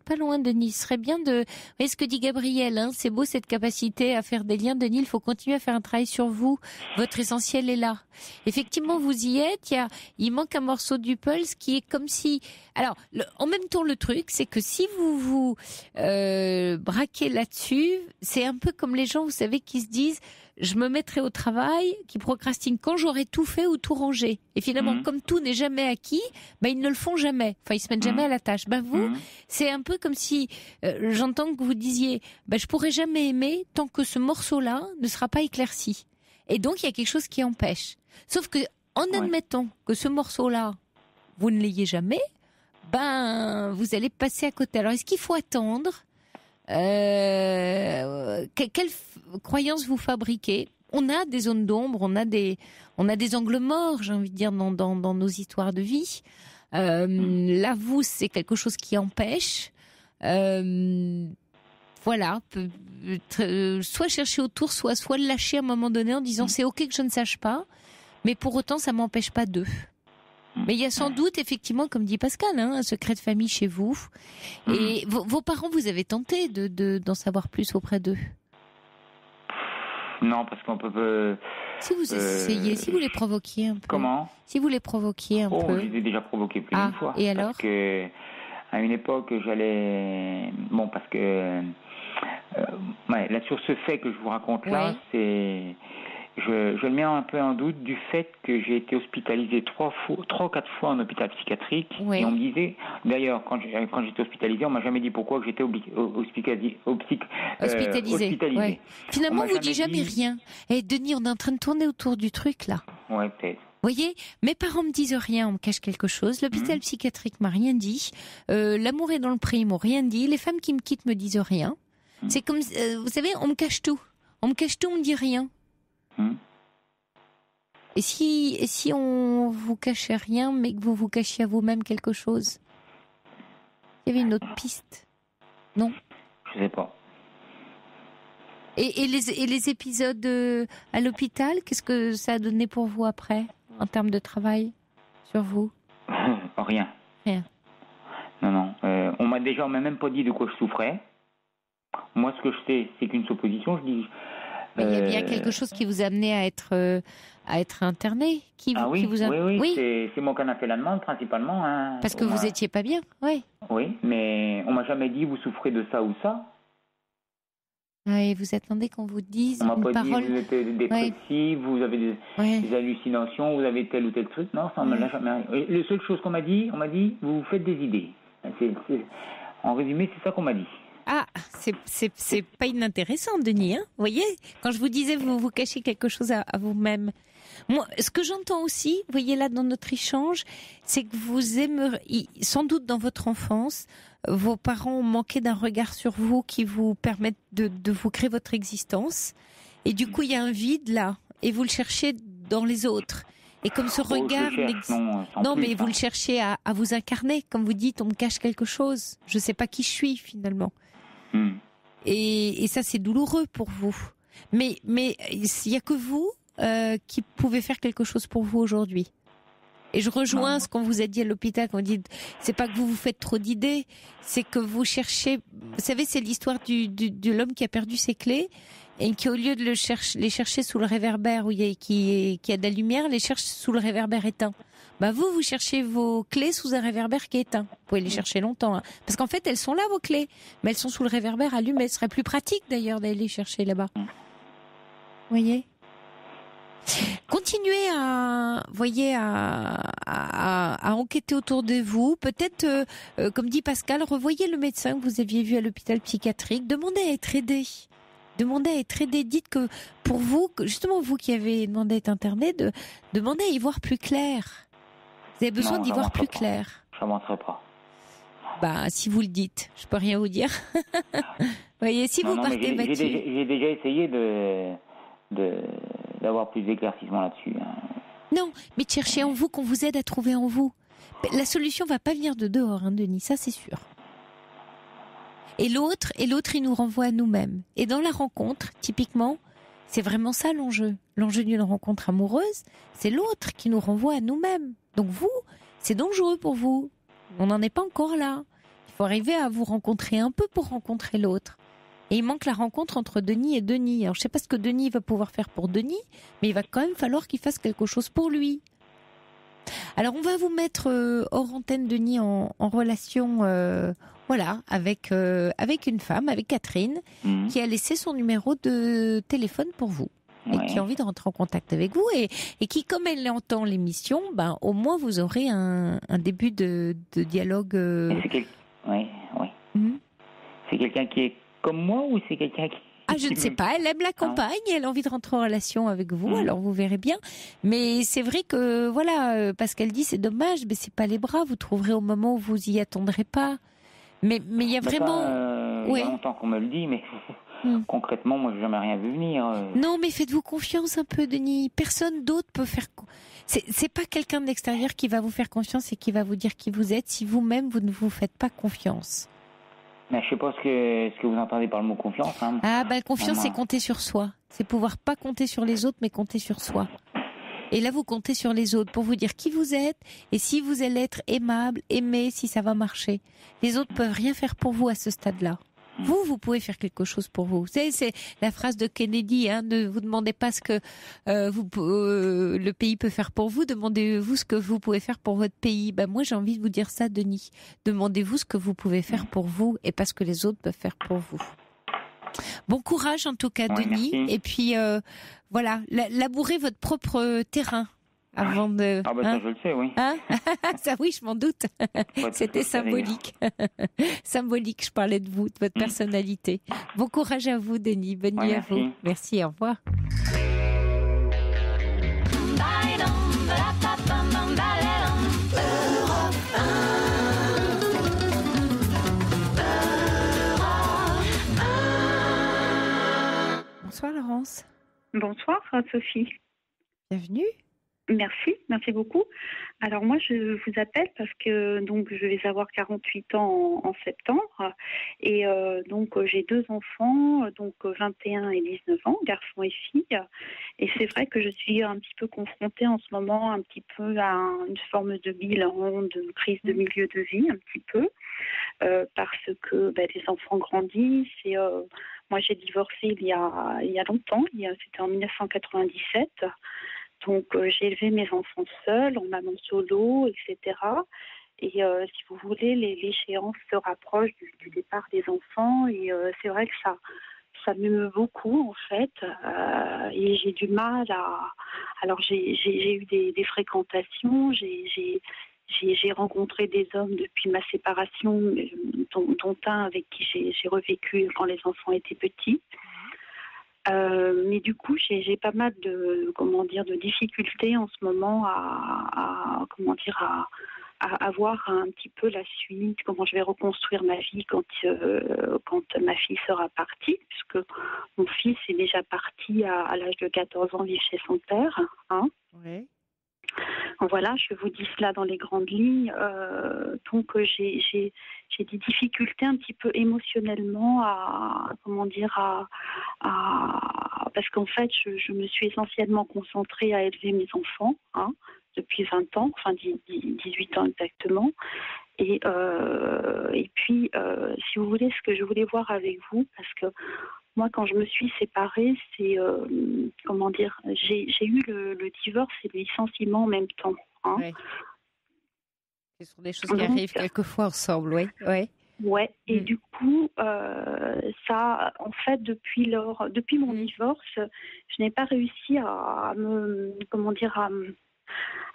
pas loin, Denis. Ce serait bien de... Vous voyez ce que dit Gabriel, hein, c'est beau cette capacité à faire des liens. Denis, il faut continuer à faire un travail sur vous. Votre essentiel est là. Effectivement, vous y êtes. Il manque un morceau du pulse qui est comme si... Alors, en même temps, le truc, c'est que si vous vous braquez là-dessus, c'est un peu comme les gens, vous savez, qui se disent... Je me mettrai au travail, qui procrastinent quand j'aurai tout fait ou tout rangé. Et finalement, comme tout n'est jamais acquis, ils ne le font jamais. Enfin, ils se mettent jamais à la tâche. Vous, c'est un peu comme si, j'entends que vous disiez, je pourrai jamais aimer tant que ce morceau-là ne sera pas éclairci. Et donc, il y a quelque chose qui empêche. Sauf que, en admettant que ce morceau-là, vous ne l'ayez jamais, vous allez passer à côté. Alors, est-ce qu'il faut attendre? Quelle croyance vous fabriquez? On a des zones d'ombre, on a des angles morts, j'ai envie de dire, dans nos histoires de vie. Là, vous, c'est quelque chose qui empêche. Voilà, soit chercher autour, soit le lâcher à un moment donné en disant c'est ok que je ne sache pas, mais pour autant ça m'empêche pas d'eux. Mais il y a sans doute, effectivement, comme dit Pascal, un secret de famille chez vous. Et vos parents, vous avez tenté d'en savoir plus auprès d'eux? Non, parce qu'on peut... Si vous essayiez, si vous les provoquiez un peu. Comment? Si vous les provoquiez un peu. Oh, je les ai déjà provoqués plus d'une fois. Et alors? Parce que, à une époque, j'allais... Bon, parce que... là, sur ce fait que je vous raconte là, c'est... Je le mets un peu en doute du fait que j'ai été hospitalisé 3 ou 4 fois en hôpital psychiatrique. Oui. Et on me disait, d'ailleurs, quand j'étais hospitalisé, on m'a jamais dit pourquoi que j'étais hospitalisé. Ouais. Finalement, on vous dit jamais rien. Et Denis, on est en train de tourner autour du truc là. Ouais, peut-être. Vous voyez, mes parents me disent rien, on me cache quelque chose. L'hôpital psychiatrique m'a rien dit. L'amour est dans le prix, ils m'ont rien dit. Les femmes qui me quittent me disent rien. C'est comme, vous savez, on me cache tout. On me dit rien. Et si on vous cachait rien, mais que vous vous cachiez à vous-même quelque chose? Il y avait une autre piste, non? Je sais pas. Et les épisodes à l'hôpital, qu'est-ce que ça a donné pour vous après, en termes de travail sur vous? Rien. Non. On m'a même pas dit de quoi je souffrais. Moi, ce que je sais, c'est qu'une supposition. Je dis. Mais il y a bien quelque chose qui vous a amené à être interné, Oui, c'est mon canapé la demande principalement. Hein. Parce que vous étiez pas bien, oui. Oui, mais on m'a jamais dit vous souffrez de ça ou ça. Et vous attendez qu'on vous dise on m'a une pas parole. Dit vous êtes dépressif, vous avez des hallucinations, vous avez tel ou tel truc. Non, ça on me l'a jamais. La seule chose qu'on m'a dit, vous vous faites des idées. En résumé, c'est ça qu'on m'a dit. Ah, c'est pas inintéressant, Denis, hein. Vous voyez, quand je vous disais vous vous cachez quelque chose à vous-même. Moi, ce que j'entends aussi, vous voyez là dans notre échange, c'est que vous aimeriez, sans doute dans votre enfance, vos parents ont manqué d'un regard sur vous qui vous permette de vous créer votre existence. Et du coup, il y a un vide là, et vous le cherchez dans les autres. Et comme ce regard mais vous le cherchez à vous incarner, comme vous dites, on me cache quelque chose. Je sais pas qui je suis finalement. Et ça, c'est douloureux pour vous. Mais il y a que vous qui pouvez faire quelque chose pour vous aujourd'hui. Et je rejoins ce qu'on vous a dit à l'hôpital, quand on dit, c'est pas que vous vous faites trop d'idées, c'est que vous cherchez, vous savez, c'est l'histoire de l'homme qui a perdu ses clés, et qui, au lieu de les chercher sous le réverbère où qui a de la lumière, les cherche sous le réverbère éteint. Bah vous cherchez vos clés sous un réverbère qui est éteint. Vous pouvez les chercher longtemps, hein. Parce qu'en fait, elles sont là, vos clés. Mais elles sont sous le réverbère allumé. Ce serait plus pratique, d'ailleurs, d'aller les chercher là-bas. Vous voyez ? Continuez à enquêter autour de vous. Peut-être, comme dit Pascal, revoyez le médecin que vous aviez vu à l'hôpital psychiatrique. Demandez à être aidé. Dites que pour vous, justement vous qui avez demandé à être interné, demandez à y voir plus clair. Vous avez besoin d'y voir plus clair. Je ne m'en pas. Bah, si vous le dites, je peux rien vous dire. Vous voyez, si vous partez battu. J'ai déjà essayé d'avoir plus d'éclaircissement là-dessus. Non, mais de chercher en vous, qu'on vous aide à trouver en vous. La solution va pas venir de dehors, hein, Denis, ça c'est sûr. Et l'autre, il nous renvoie à nous-mêmes. Et dans la rencontre, typiquement, c'est vraiment ça l'enjeu. L'enjeu d'une rencontre amoureuse, c'est l'autre qui nous renvoie à nous-mêmes. Donc vous, c'est dangereux pour vous. On n'en est pas encore là. Il faut arriver à vous rencontrer un peu pour rencontrer l'autre. Et il manque la rencontre entre Denis et Denis. Alors je ne sais pas ce que Denis va pouvoir faire pour Denis, mais il va quand même falloir qu'il fasse quelque chose pour lui. Alors on va vous mettre hors antenne, Denis, en relation avec une femme, avec Catherine, qui a laissé son numéro de téléphone pour vous. Et qui a envie de rentrer en contact avec vous et qui, comme elle entend l'émission, au moins vous aurez un début de dialogue. Oui. C'est quelqu'un qui est comme moi ou c'est quelqu'un qui... Ah, je ne sais pas, elle aime la campagne, elle a envie de rentrer en relation avec vous, alors vous verrez bien. Mais c'est vrai que, Pascal dit, c'est dommage, mais c'est pas les bras, vous trouverez au moment où vous y attendrez pas. Mais il y a vraiment... Il y a longtemps qu'on me le dit, mais... Concrètement, moi, je n'ai jamais rien vu venir. Non, mais faites-vous confiance un peu, Denis. Personne d'autre peut faire... C'est pas quelqu'un de l'extérieur qui va vous faire confiance et qui va vous dire qui vous êtes si vous-même, vous ne vous faites pas confiance. Mais je sais pas ce que vous entendez par le mot confiance. Hein. Confiance, c'est compter sur soi. C'est pouvoir pas compter sur les autres, mais compter sur soi. Et là, vous comptez sur les autres pour vous dire qui vous êtes et si vous allez être aimable, aimé, si ça va marcher. Les autres peuvent rien faire pour vous à ce stade-là. Vous pouvez faire quelque chose pour vous. Vous savez, c'est la phrase de Kennedy, ne vous demandez pas ce que le pays peut faire pour vous, demandez-vous ce que vous pouvez faire pour votre pays. Moi, j'ai envie de vous dire ça, Denis. Demandez-vous ce que vous pouvez faire pour vous et pas ce que les autres peuvent faire pour vous. Bon courage, en tout cas, Denis. Merci. Et puis, labourez votre propre terrain. Avant de... ça je le sais, oui. Ça oui, je m'en doute. C'était symbolique. Symbolique, je parlais de vous, de votre personnalité. Bon courage à vous, Denis. Bonne nuit à vous. Merci, au revoir. Bonsoir, Laurence. Bonsoir, Sophie. Bienvenue. Merci beaucoup. Alors moi, je vous appelle parce que donc je vais avoir 48 ans en septembre et donc j'ai 2 enfants, donc 21 et 19 ans, garçons et filles. Et c'est vrai que je suis un petit peu confrontée en ce moment un petit peu à une forme de bilan, de crise de milieu de vie un petit peu parce que les enfants grandissent et moi j'ai divorcé il y a longtemps, c'était en 1997. Donc, j'ai élevé mes enfants seuls, en maman solo, etc. Et si vous voulez, l'échéance se rapproche du départ des enfants. Et c'est vrai que ça m'émeut beaucoup, en fait. Et j'ai du mal à... Alors, j'ai eu des fréquentations. J'ai rencontré des hommes depuis ma séparation, dont un avec qui j'ai revécu quand les enfants étaient petits. Mais du coup, j'ai pas mal de difficultés en ce moment à voir un petit peu la suite, comment je vais reconstruire ma vie quand ma fille sera partie, puisque mon fils est déjà parti à l'âge de 14 ans vivre chez son père. Oui. Voilà, je vous dis cela dans les grandes lignes. Donc j'ai des difficultés un petit peu émotionnellement parce qu'en fait je me suis essentiellement concentrée à élever mes enfants. depuis 20 ans, enfin 18 ans exactement. Et puis, si vous voulez, ce que je voulais voir avec vous, parce que moi, quand je me suis séparée, c'est, comment dire, j'ai eu le divorce et le licenciement en même temps. Hein. Ouais. Ce sont des choses qui arrivent quelquefois ensemble, oui. Ouais. Ouais, et du coup, ça, en fait, depuis mon divorce, je n'ai pas réussi à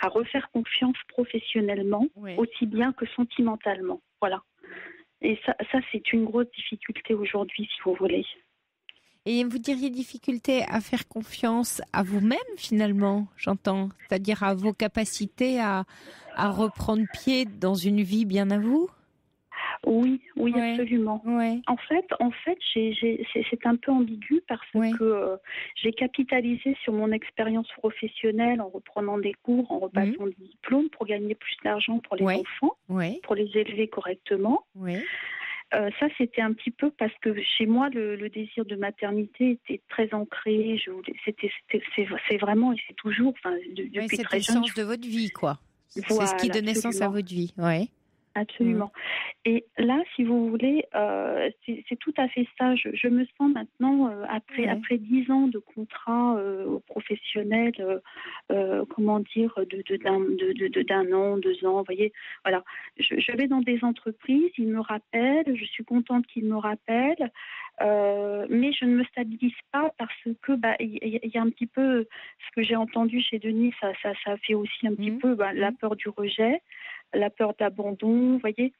refaire confiance professionnellement, aussi bien que sentimentalement. Voilà. Et ça, c'est une grosse difficulté aujourd'hui, si vous voulez. Et vous diriez difficulté à faire confiance à vous-même, finalement, j'entends, c'est-à-dire à vos capacités à reprendre pied dans une vie bien à vous? Oui, absolument. Ouais. En fait, c'est un peu ambigu parce que j'ai capitalisé sur mon expérience professionnelle en reprenant des cours, en repassant des diplômes pour gagner plus d'argent pour les enfants, pour les élever correctement. Ça, c'était un petit peu parce que chez moi, le désir de maternité était très ancré. C'est vraiment, et c'est toujours, depuis très jeune. C'est le sens de votre vie, quoi. Voilà, c'est ce qui donne naissance à votre vie, Absolument. Et là, si vous voulez, c'est tout à fait ça. Je me sens maintenant, après 10 ans de contrat professionnel, comment dire, d'un an, 2 ans, vous voyez, voilà. Je vais dans des entreprises, ils me rappellent, je suis contente qu'ils me rappellent, mais je ne me stabilise pas parce que y a un petit peu ce que j'ai entendu chez Denis, ça fait aussi un petit peu la peur du rejet, la peur d'abandon, vous voyez.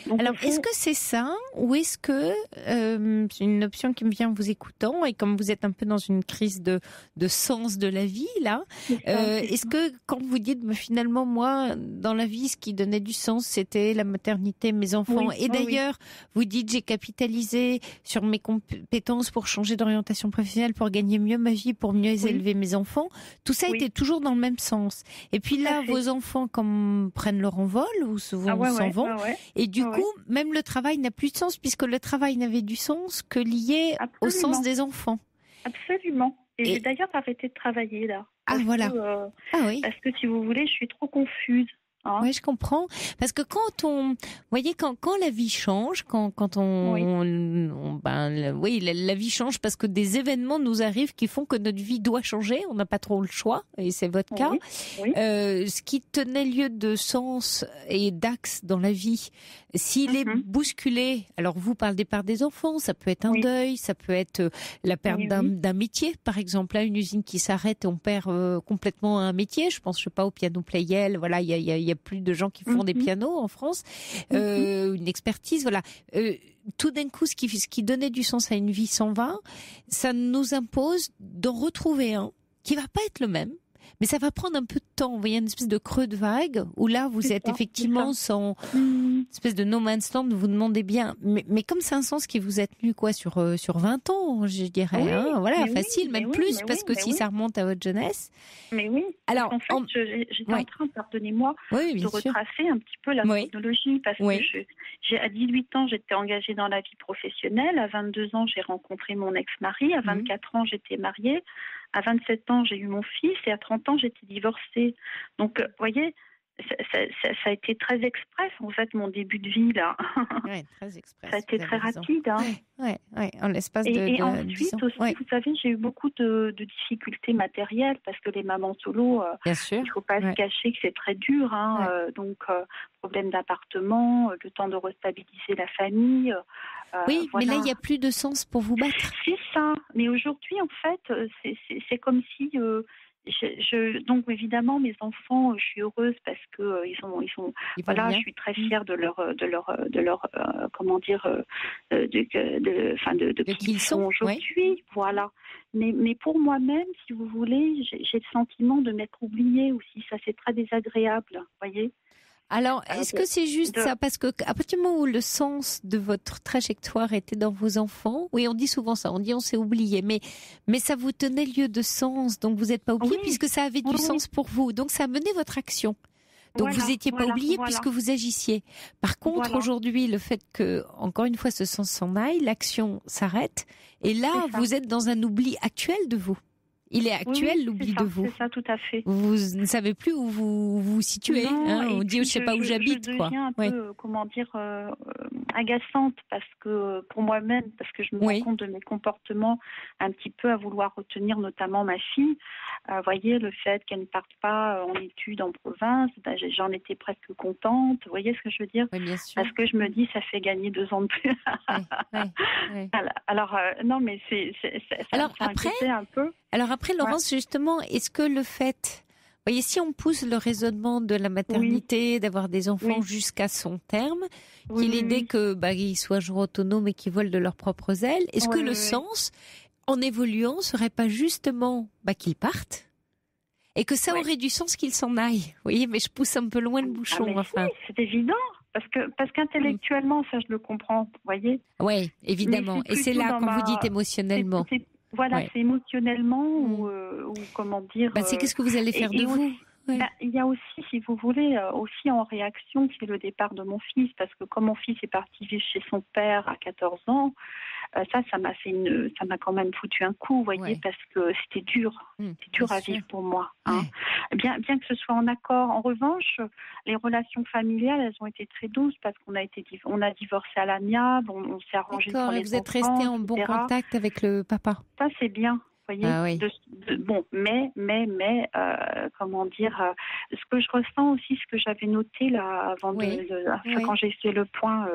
Donc, alors, est-ce que c'est ça ou est-ce que c'est une option qui me vient en vous écoutant et comme vous êtes un peu dans une crise de sens de la vie là, est-ce que quand vous dites finalement moi dans la vie ce qui donnait du sens c'était la maternité, mes enfants et d'ailleurs vous dites j'ai capitalisé sur mes compétences pour changer d'orientation professionnelle pour gagner mieux ma vie, pour mieux élever mes enfants, tout ça était toujours dans le même sens. Et puis là vos enfants comme prennent leur envol ou s'en vont et du coup, même le travail n'a plus de sens puisque le travail n'avait du sens que lié au sens des enfants. Absolument. Et j'ai d'ailleurs arrêté de travailler là. Parce parce que si vous voulez, je suis trop confuse. Oui, je comprends. Parce que vous voyez, quand la vie change, la vie change parce que des événements nous arrivent qui font que notre vie doit changer. On n'a pas trop le choix, et c'est votre cas. Ce qui tenait lieu de sens et d'axe dans la vie, s'il est bousculé, alors vous, par le départ des enfants, ça peut être un deuil, ça peut être la perte d'un métier, par exemple, là, une usine qui s'arrête, on perd complètement un métier. Je pense, au piano Playel, voilà, il y a plus de gens qui font des pianos en France, une expertise, voilà. Tout d'un coup, ce qui donnait du sens à une vie s'en va, ça nous impose d'en retrouver un qui va pas être le même, mais ça va prendre un peu de temps. Vous voyez, une espèce de creux de vague où là, vous êtes effectivement sans espèce de no man's land. Vous demandez bien, mais comme c'est un sens qui vous a tenu sur 20 ans, je dirais, facile, même plus, parce que si ça remonte à votre jeunesse. Mais oui. Alors, en fait, j'étais en train, pardonnez-moi, de retracer un petit peu la chronologie, parce que à 18 ans, j'étais engagée dans la vie professionnelle. À 22 ans, j'ai rencontré mon ex-mari. À 24 ans, j'étais mariée. À 27 ans, j'ai eu mon fils et à 30 ans, j'étais divorcée. Donc, vous voyez, ça a été très express, en fait, mon début de vie, là. Oui, très express. Ça a été très rapide. Hein. Oui, en l'espace et ensuite aussi, vous savez, j'ai eu beaucoup de difficultés matérielles parce que les mamans solo, il ne faut pas se cacher que c'est très dur. Hein, donc, problème d'appartement, le temps de restabiliser la famille. Oui, mais là, il n'y a plus de sens pour vous battre. C'est ça. Mais aujourd'hui, en fait, c'est comme si... donc évidemment mes enfants, je suis heureuse parce que ils sont voilà, je suis très fière de leur comment dire de qui ils sont aujourd'hui, voilà. Mais pour moi-même, si vous voulez, j'ai le sentiment de m'être oubliée aussi, ça c'est très désagréable, voyez. Alors, est-ce que c'est juste ça? Parce que à partir du moment où le sens de votre trajectoire était dans vos enfants, oui, on dit souvent ça, on dit on s'est oublié, mais ça vous tenait lieu de sens, donc vous n'êtes pas oublié puisque ça avait du sens pour vous, donc ça a mené votre action. Donc vous n'étiez pas oublié puisque vous agissiez. Par contre, aujourd'hui, le fait que, encore une fois, ce sens s'en aille, l'action s'arrête, et là, vous êtes dans un oubli actuel de vous. Il est actuel, l'oubli de vous. C'est ça, tout à fait. Vous ne savez plus où vous vous situez. Non, on dit, je ne sais pas où j'habite. Je deviens un peu, agaçante parce que pour moi-même, parce que je me rends compte de mes comportements un petit peu à vouloir retenir notamment ma fille. Voyez, le fait qu'elle ne parte pas en études en province, j'en étais presque contente. Vous voyez ce que je veux dire? Oui, bien sûr. Parce que je me dis, ça fait gagner 2 ans de plus. Oui. Alors, non, mais ça inquiétait un peu. Alors après, Laurence, justement, est-ce que le fait... Vous voyez, si on pousse le raisonnement de la maternité, d'avoir des enfants jusqu'à son terme, qu'il est l'idée qu'ils soient un jour autonomes et qu'ils volent de leurs propres ailes, est-ce que le sens, en évoluant, serait pas justement qu'ils partent et que ça aurait du sens qu'ils s'en aillent? Vous voyez, mais je pousse un peu loin le bouchon. Si, c'est évident. Parce qu'intellectuellement, ça je le comprends, vous voyez. Oui, évidemment. Et c'est là quand vous dites émotionnellement. C'est émotionnellement ou comment dire. C'est qu'est-ce que vous allez faire de vous? Il y a aussi, si vous voulez, aussi en réaction, c'est le départ de mon fils, parce que comme mon fils est parti vivre chez son père à 14 ans, ça m'a quand même foutu un coup, vous voyez, parce que c'était dur, c'était dur à vivre pour moi. Hein. Bien que ce soit en accord. En revanche, les relations familiales, elles ont été très douces parce qu'on a divorcé à l'amiable, on s'est arrangé pour les enfants. Vous êtes resté en bon contact avec le papa. Ça c'est bien. Voyez, comment dire, ce que je ressens aussi, ce que j'avais noté là avant quand j'ai fait le point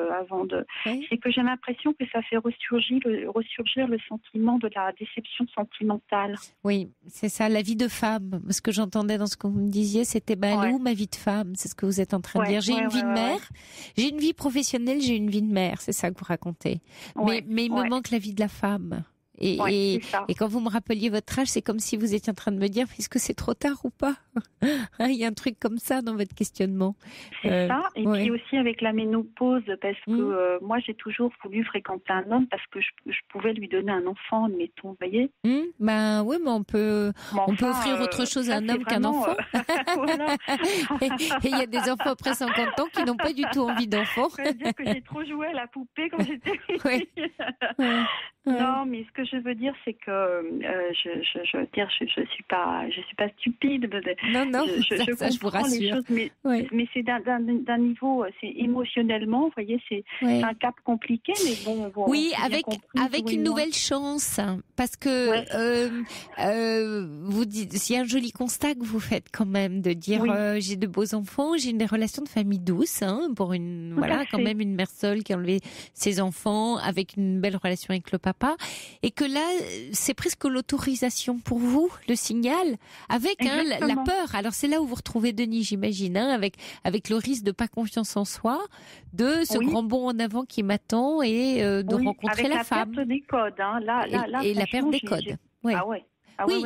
c'est que j'ai l'impression que ça fait ressurgir le sentiment de la déception sentimentale. Oui, c'est ça, la vie de femme. Ce que j'entendais dans ce que vous me disiez, c'était elle est où ma vie de femme? C'est ce que vous êtes en train de dire. J'ai une vie de mère, j'ai une vie professionnelle, j'ai une vie de mère. C'est ça que vous racontez. Mais il me manque la vie de la femme. Et quand vous me rappeliez votre âge, c'est comme si vous étiez en train de me dire, est-ce que c'est trop tard ou pas? Il y a un truc comme ça dans votre questionnement. C'est ça. Et puis aussi avec la ménopause, parce que moi, j'ai toujours voulu fréquenter un homme parce que je pouvais lui donner un enfant, admettons, vous voyez. Oui, mais on peut offrir autre chose à un homme qu'un enfant. Et il y a des enfants après 50 ans qui n'ont pas du tout envie d'enfant. C'est-à-dire que j'ai trop joué à la poupée quand j'étais petite. Non, mais ce que je veux dire, c'est que je suis pas stupide. Non, je vous rassure. Les choses, mais c'est d'un niveau, c'est émotionnellement, vous voyez, c'est un cap compliqué, mais bon. Oui, avec une nouvelle chance, parce que vous dites, c'est un joli constat que vous faites quand même de dire, j'ai de beaux enfants, j'ai des relations de famille douces, pour quand même une mère seule qui a enlevé ses enfants avec une belle relation avec le papa. Et que là, c'est presque l'autorisation pour vous, le signal, avec la peur. Alors c'est là où vous retrouvez Denis, j'imagine, avec le risque de pas confiance en soi, de ce grand bond en avant qui m'attend et de rencontrer la femme. Avec la perte des codes, et la perte des codes.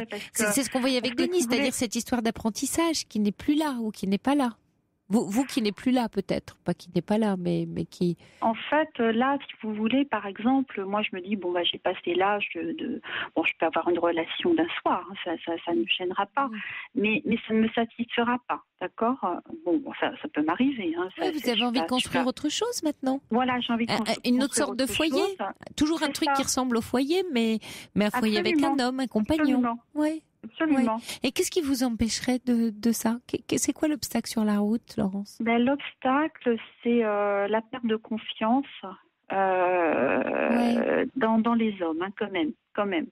Parce que c'est ce qu'on voyait avec Denis, c'est-à-dire cette histoire d'apprentissage qui n'est plus là ou qui n'est pas là. Vous qui n'est plus là peut-être, pas qui n'est pas là, mais qui... En fait, là, si vous voulez, par exemple, moi je me dis, j'ai passé l'âge je peux avoir une relation d'un soir, ça ne me gênera pas, mais ça ne me satisfera pas, d'accord? Ça peut m'arriver. Vous avez envie de construire autre chose maintenant? Voilà, j'ai envie de construire une autre sorte de foyer, toujours un truc qui ressemble au foyer, mais un foyer avec un homme, un compagnon. Oui. Absolument. Et qu'est-ce qui vous empêcherait de ça? C'est quoi l'obstacle sur la route, Laurence? L'obstacle, c'est la perte de confiance dans les hommes, quand même.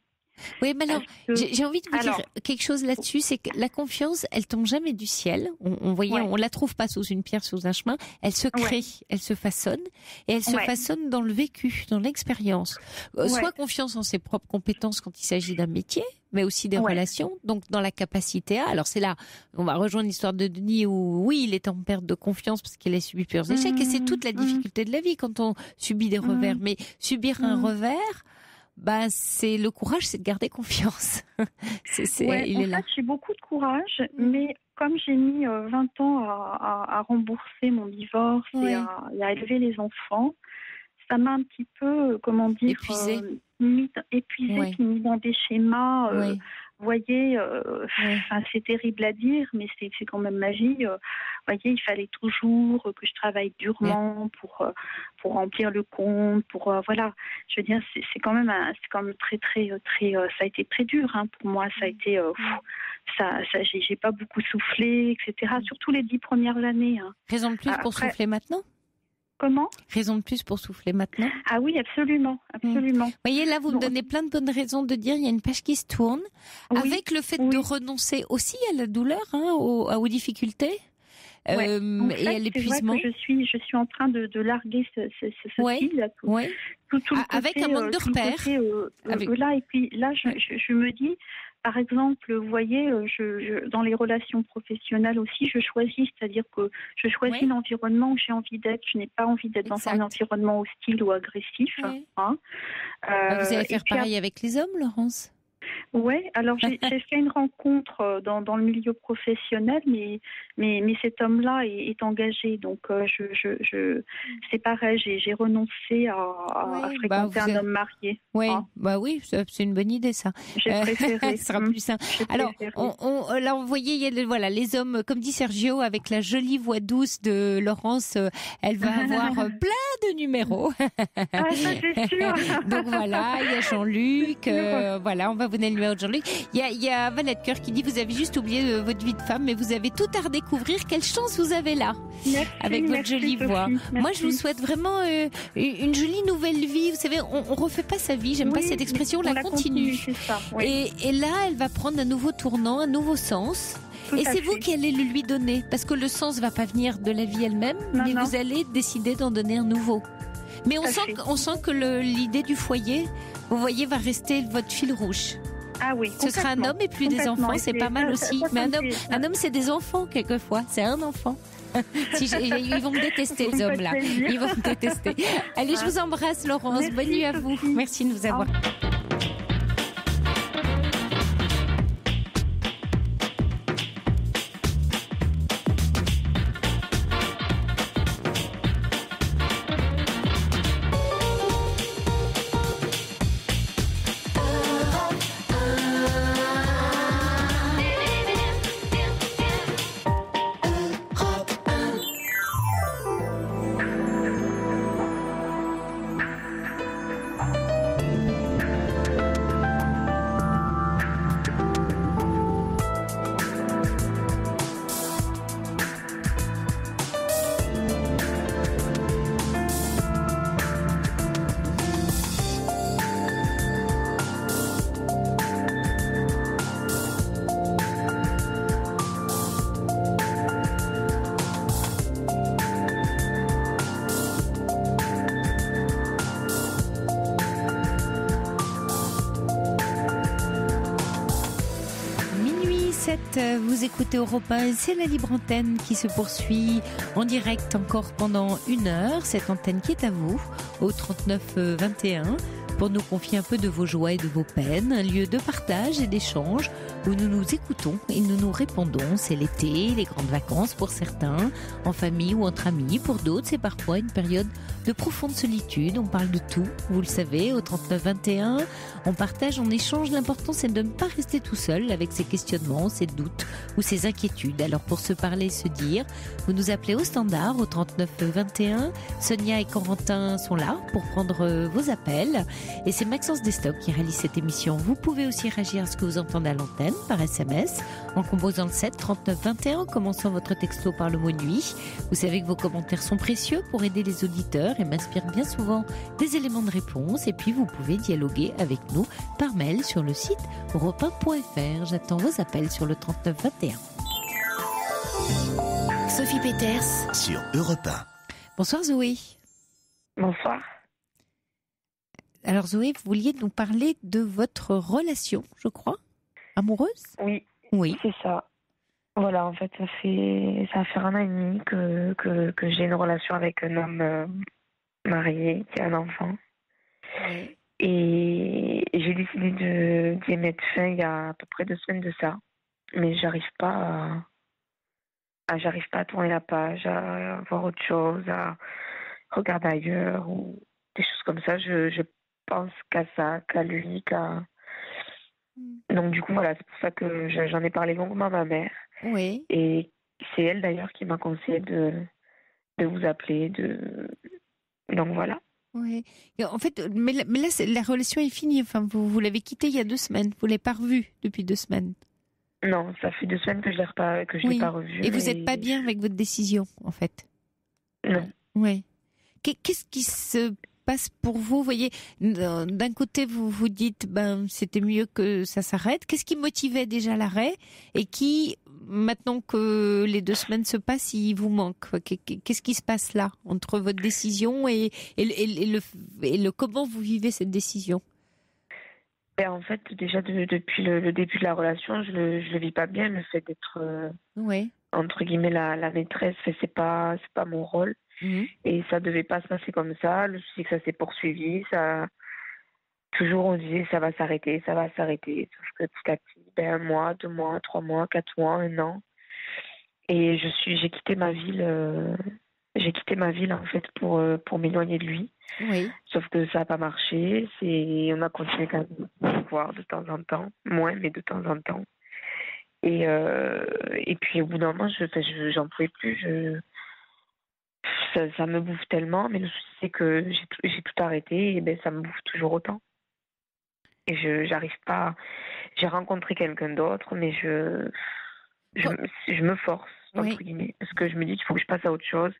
Oui, mais alors, j'ai envie de vous dire quelque chose là-dessus, c'est que la confiance, elle tombe jamais du ciel. On la trouve pas sous une pierre, sous un chemin. Elle se crée, elle se façonne, et elle se façonne dans le vécu, dans l'expérience. Soit confiance en ses propres compétences quand il s'agit d'un métier, mais aussi des relations, donc dans la capacité à. Alors c'est là, on va rejoindre l'histoire de Denis où, il est en perte de confiance parce qu'il a subi plusieurs échecs, et c'est toute la difficulté de la vie quand on subit des revers. Mais subir un revers, c'est le courage, c'est de garder confiance. J'ai beaucoup de courage, mais comme j'ai mis 20 ans à rembourser mon divorce et à élever les enfants, ça m'a un petit peu, épuisée, mis dans des schémas vous voyez, Ouais. c'est terrible à dire, mais c'est quand même ma vie. Vous voyez, il fallait toujours que je travaille durement pour remplir le compte, voilà. Je veux dire, c'est quand même très, très, très. Ça a été très dur hein, pour moi. Ça a été, j'ai pas beaucoup soufflé, etc. Surtout les 10 premières années. Hein. Raison de plus pour Après, souffler maintenant? comment? Raison de plus pour souffler maintenant? Ah oui, absolument, absolument. Vous voyez, là, vous me donnez plein de bonnes raisons de dire il y a une page qui se tourne, Oui, avec le fait de renoncer aussi à la douleur, hein, aux difficultés. Ouais. En Et fait, à l'épuisement. c'est vrai que je suis en train de larguer ce fil là, tout le côté, avec un manque de repères. Là, et puis là, je me dis, par exemple, vous voyez, dans les relations professionnelles aussi, je choisis, c'est-à-dire que je choisis l'environnement où j'ai envie d'être. Je n'ai pas envie d'être dans un environnement hostile ou agressif. Hein. Vous allez faire pareil avec les hommes, Laurence? Oui, alors j'ai fait une rencontre dans le milieu professionnel, mais cet homme-là est engagé, donc c'est pareil, j'ai renoncé à fréquenter un homme marié. Oui, oui, c'est une bonne idée ça. J'ai préféré. Ce sera plus simple. Alors, là, vous voyez, il y a les hommes, comme dit Sergio, avec la jolie voix douce de Laurence, elle va avoir plein de numéros. Ah, ça c'est sûr. Donc voilà, il y a Jean-Luc, voilà, on va vous donner le numéro de Jean-Luc. Il y a Valette Cœur qui dit vous avez juste oublié votre vie de femme, mais vous avez tout à redécouvrir. Quelle chance vous avez là, avec votre jolie voix. Moi, je vous souhaite vraiment une jolie nouvelle vie. Vous savez, on refait pas sa vie. J'aime pas cette expression. On la continue. C'est ça, et là, elle va prendre un nouveau tournant, un nouveau sens. Et c'est vous qui allez le lui donner, parce que le sens va pas venir de la vie elle-même, mais vous allez décider d'en donner un nouveau. Mais on sent que l'idée du foyer, vous voyez, va rester votre fil rouge. Ah oui. Ce sera un homme et plus des enfants, c'est pas mal aussi. Mais un homme, c'est des enfants quelquefois. C'est un enfant. Ils vont me détester, les hommes là. Ils vont me détester. Allez, je vous embrasse, Laurence. Merci, bonne nuit à vous. Sophie. Merci de nous avoir. Vous écoutez Europe 1, c'est la libre antenne qui se poursuit en direct encore pendant 1 heure. Cette antenne qui est à vous, au 39 21, pour nous confier un peu de vos joies et de vos peines. Un lieu de partage et d'échange où nous nous écoutons et nous nous répondons. C'est l'été, les grandes vacances pour certains, en famille ou entre amis. Pour d'autres, c'est parfois une période de profonde solitude. On parle de tout, vous le savez, au 39 21. On partage, on échange. L'important, c'est de ne pas rester tout seul avec ses questionnements, ses doutes ou ses inquiétudes. Alors, pour se parler, se dire, vous nous appelez au standard, au 39 21. Sonia et Corentin sont là pour prendre vos appels. Et c'est Maxence Destock qui réalise cette émission. Vous pouvez aussi réagir à ce que vous entendez à l'antenne par SMS en composant le 7 39 21, en commençant votre texto par le mot nuit. Vous savez que vos commentaires sont précieux pour aider les auditeurs et m'inspirent bien souvent des éléments de réponse. Et puis vous pouvez dialoguer avec nous par mail sur le site europe1.fr. J'attends vos appels sur le 39 21. Sophie Peters sur Europe 1. Bonsoir Zoé. Bonsoir. Alors Zoé, vous vouliez nous parler de votre relation, je crois, amoureuse? Oui, c'est ça. Voilà, en fait, ça va faire 1 an et demi que j'ai une relation avec un homme marié qui a un enfant. Oui. Et j'ai décidé d'y mettre fin il y a à peu près 2 semaines de ça. Mais j'arrive pas à tourner la page, à voir autre chose, à regarder ailleurs ou des choses comme ça. Je pense qu'à ça, qu'à lui, Donc du coup, voilà, c'est pour ça que j'en ai parlé longuement à ma mère. Oui. Et c'est elle d'ailleurs qui m'a conseillé de vous appeler. Donc voilà. Oui. Et en fait, mais là, la relation est finie. Enfin, vous l'avez quitté il y a 2 semaines. Vous l'avez pas revu depuis 2 semaines. Non, ça fait 2 semaines que je l'ai pas revu. Et vous n'êtes pas bien avec votre décision, en fait. Non. Oui. Qu'est-ce qui se passe pour vous? Vous voyez, d'un côté, vous vous dites, c'était mieux que ça s'arrête. Qu'est-ce qui motivait déjà l'arrêt? Et qui, maintenant que les 2 semaines se passent, il vous manque? Qu'est-ce qui se passe là, entre votre décision et le comment vous vivez cette décision? Ben, en fait, déjà depuis le début de la relation, je le vis pas bien, le fait d'être Oui. entre guillemets la maîtresse. C'est pas mon rôle. Mhm. Et ça devait pas se passer comme ça. Le souci, c'est que ça s'est poursuivi. Toujours, on disait, ça va s'arrêter, ça va s'arrêter. Sauf que petit à petit, 1 mois, 2 mois, 3 mois, 4 mois, 1 an. Et j'ai quitté ma ville, en fait, pour m'éloigner de lui. Oui. Sauf que ça n'a pas marché. On a continué quand même de se voir de temps en temps. Moins, mais de temps en temps. Et puis, au bout d'un moment, j'en pouvais plus. Ça me bouffe tellement, mais le souci c'est que j'ai tout arrêté et ça me bouffe toujours autant. Et j'arrive pas. J'ai rencontré quelqu'un d'autre, mais je me force entre guillemets parce que je me dis qu'il faut que je passe à autre chose,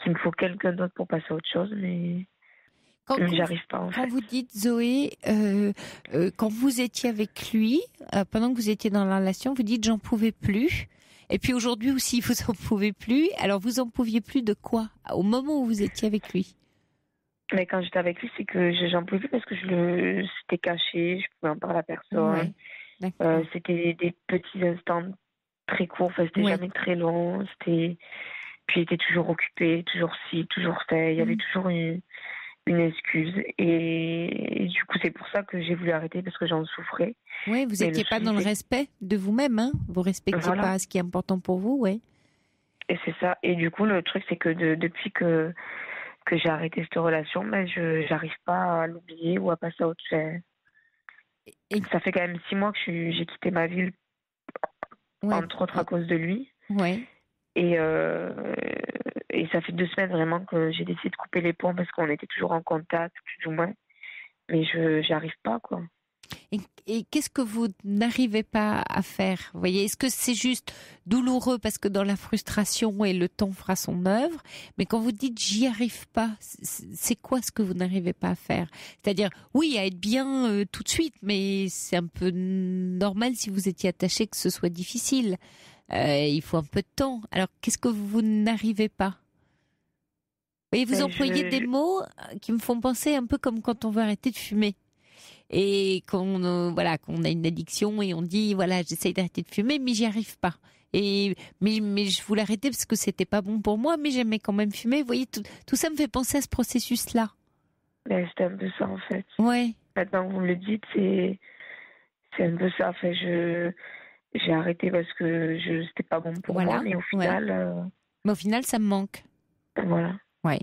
qu'il me faut quelqu'un d'autre pour passer à autre chose, mais j'arrive pas en fait. Quand vous dites Zoé, quand vous étiez avec lui, pendant que vous étiez dans la relation, vous dites j'en pouvais plus. Et puis aujourd'hui aussi, vous en pouvez plus. Alors, vous en pouviez plus de quoi? Au moment où vous étiez avec lui? Mais quand j'étais avec lui, c'est que j'en pouvais plus parce que c'était caché, je pouvais en parler à personne. Ouais, c'était des petits instants très courts, enfin, c'était jamais très long. Puis il était toujours occupé, toujours ci, toujours ça. Il y avait toujours une excuse. Et du coup, c'est pour ça que j'ai voulu arrêter parce que j'en souffrais. Oui, vous n'étiez pas dans le respect de vous-même, hein. Vous respectiez pas ce qui est important pour vous, ouais. Et c'est ça. Et du coup, le truc, c'est que depuis que j'ai arrêté cette relation, je n'arrive pas à l'oublier ou à passer à autre chose. Et ça fait quand même 6 mois que j'ai quitté ma ville, entre autres à cause de lui. Ouais. Et ça fait 2 semaines vraiment que j'ai décidé de couper les ponts parce qu'on était toujours en contact, plus ou moins. Mais j'y arrive pas, quoi. Et qu'est-ce que vous n'arrivez pas à faire? Vous voyez, est-ce que c'est juste douloureux parce que dans la frustration et le temps fera son œuvre? Mais quand vous dites j'y arrive pas, c'est quoi ce que vous n'arrivez pas à faire? C'est-à-dire, oui, à être bien tout de suite, mais c'est un peu normal si vous étiez attaché que ce soit difficile. Il faut un peu de temps. Alors, qu'est-ce que vous n'arrivez pas? Vous voyez, vous employez des mots qui me font penser un peu comme quand on veut arrêter de fumer. Et qu'on a une addiction et on dit voilà, j'essaye d'arrêter de fumer mais j'y arrive pas. Mais je voulais arrêter parce que c'était pas bon pour moi, mais j'aimais quand même fumer. Vous voyez, tout ça me fait penser à ce processus-là. C'est un peu ça en fait. Ouais. Maintenant que vous me le dites, c'est un peu ça. Enfin, j'ai arrêté parce que c'était pas bon pour moi, mais au final. Mais au final, ça me manque. Voilà. Ouais.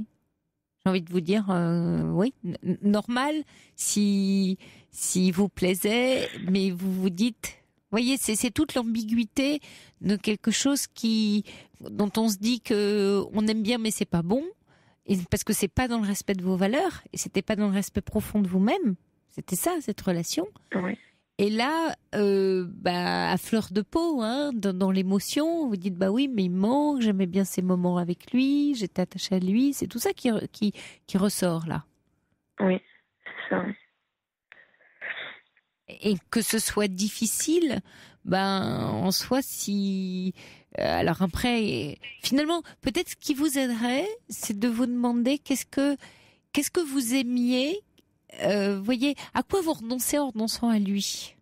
J'ai envie de vous dire, oui, normal si vous plaisait, mais vous vous dites, voyez, c'est toute l'ambiguïté de quelque chose dont on se dit que on aime bien, mais c'est pas bon, et parce que c'est pas dans le respect de vos valeurs, et c'était pas dans le respect profond de vous-même. C'était ça, cette relation. Oui. Et là, à fleur de peau, hein, dans l'émotion, vous dites bah oui, mais il me manque, j'aimais bien ces moments avec lui, j'étais attachée à lui, c'est tout ça qui ressort là. Oui, c'est ça. Et que ce soit difficile, en soi, si alors après, finalement, peut-être ce qui vous aiderait, c'est de vous demander qu'est-ce que vous aimiez. Voyez, à quoi vous renoncez en renonçant à lui,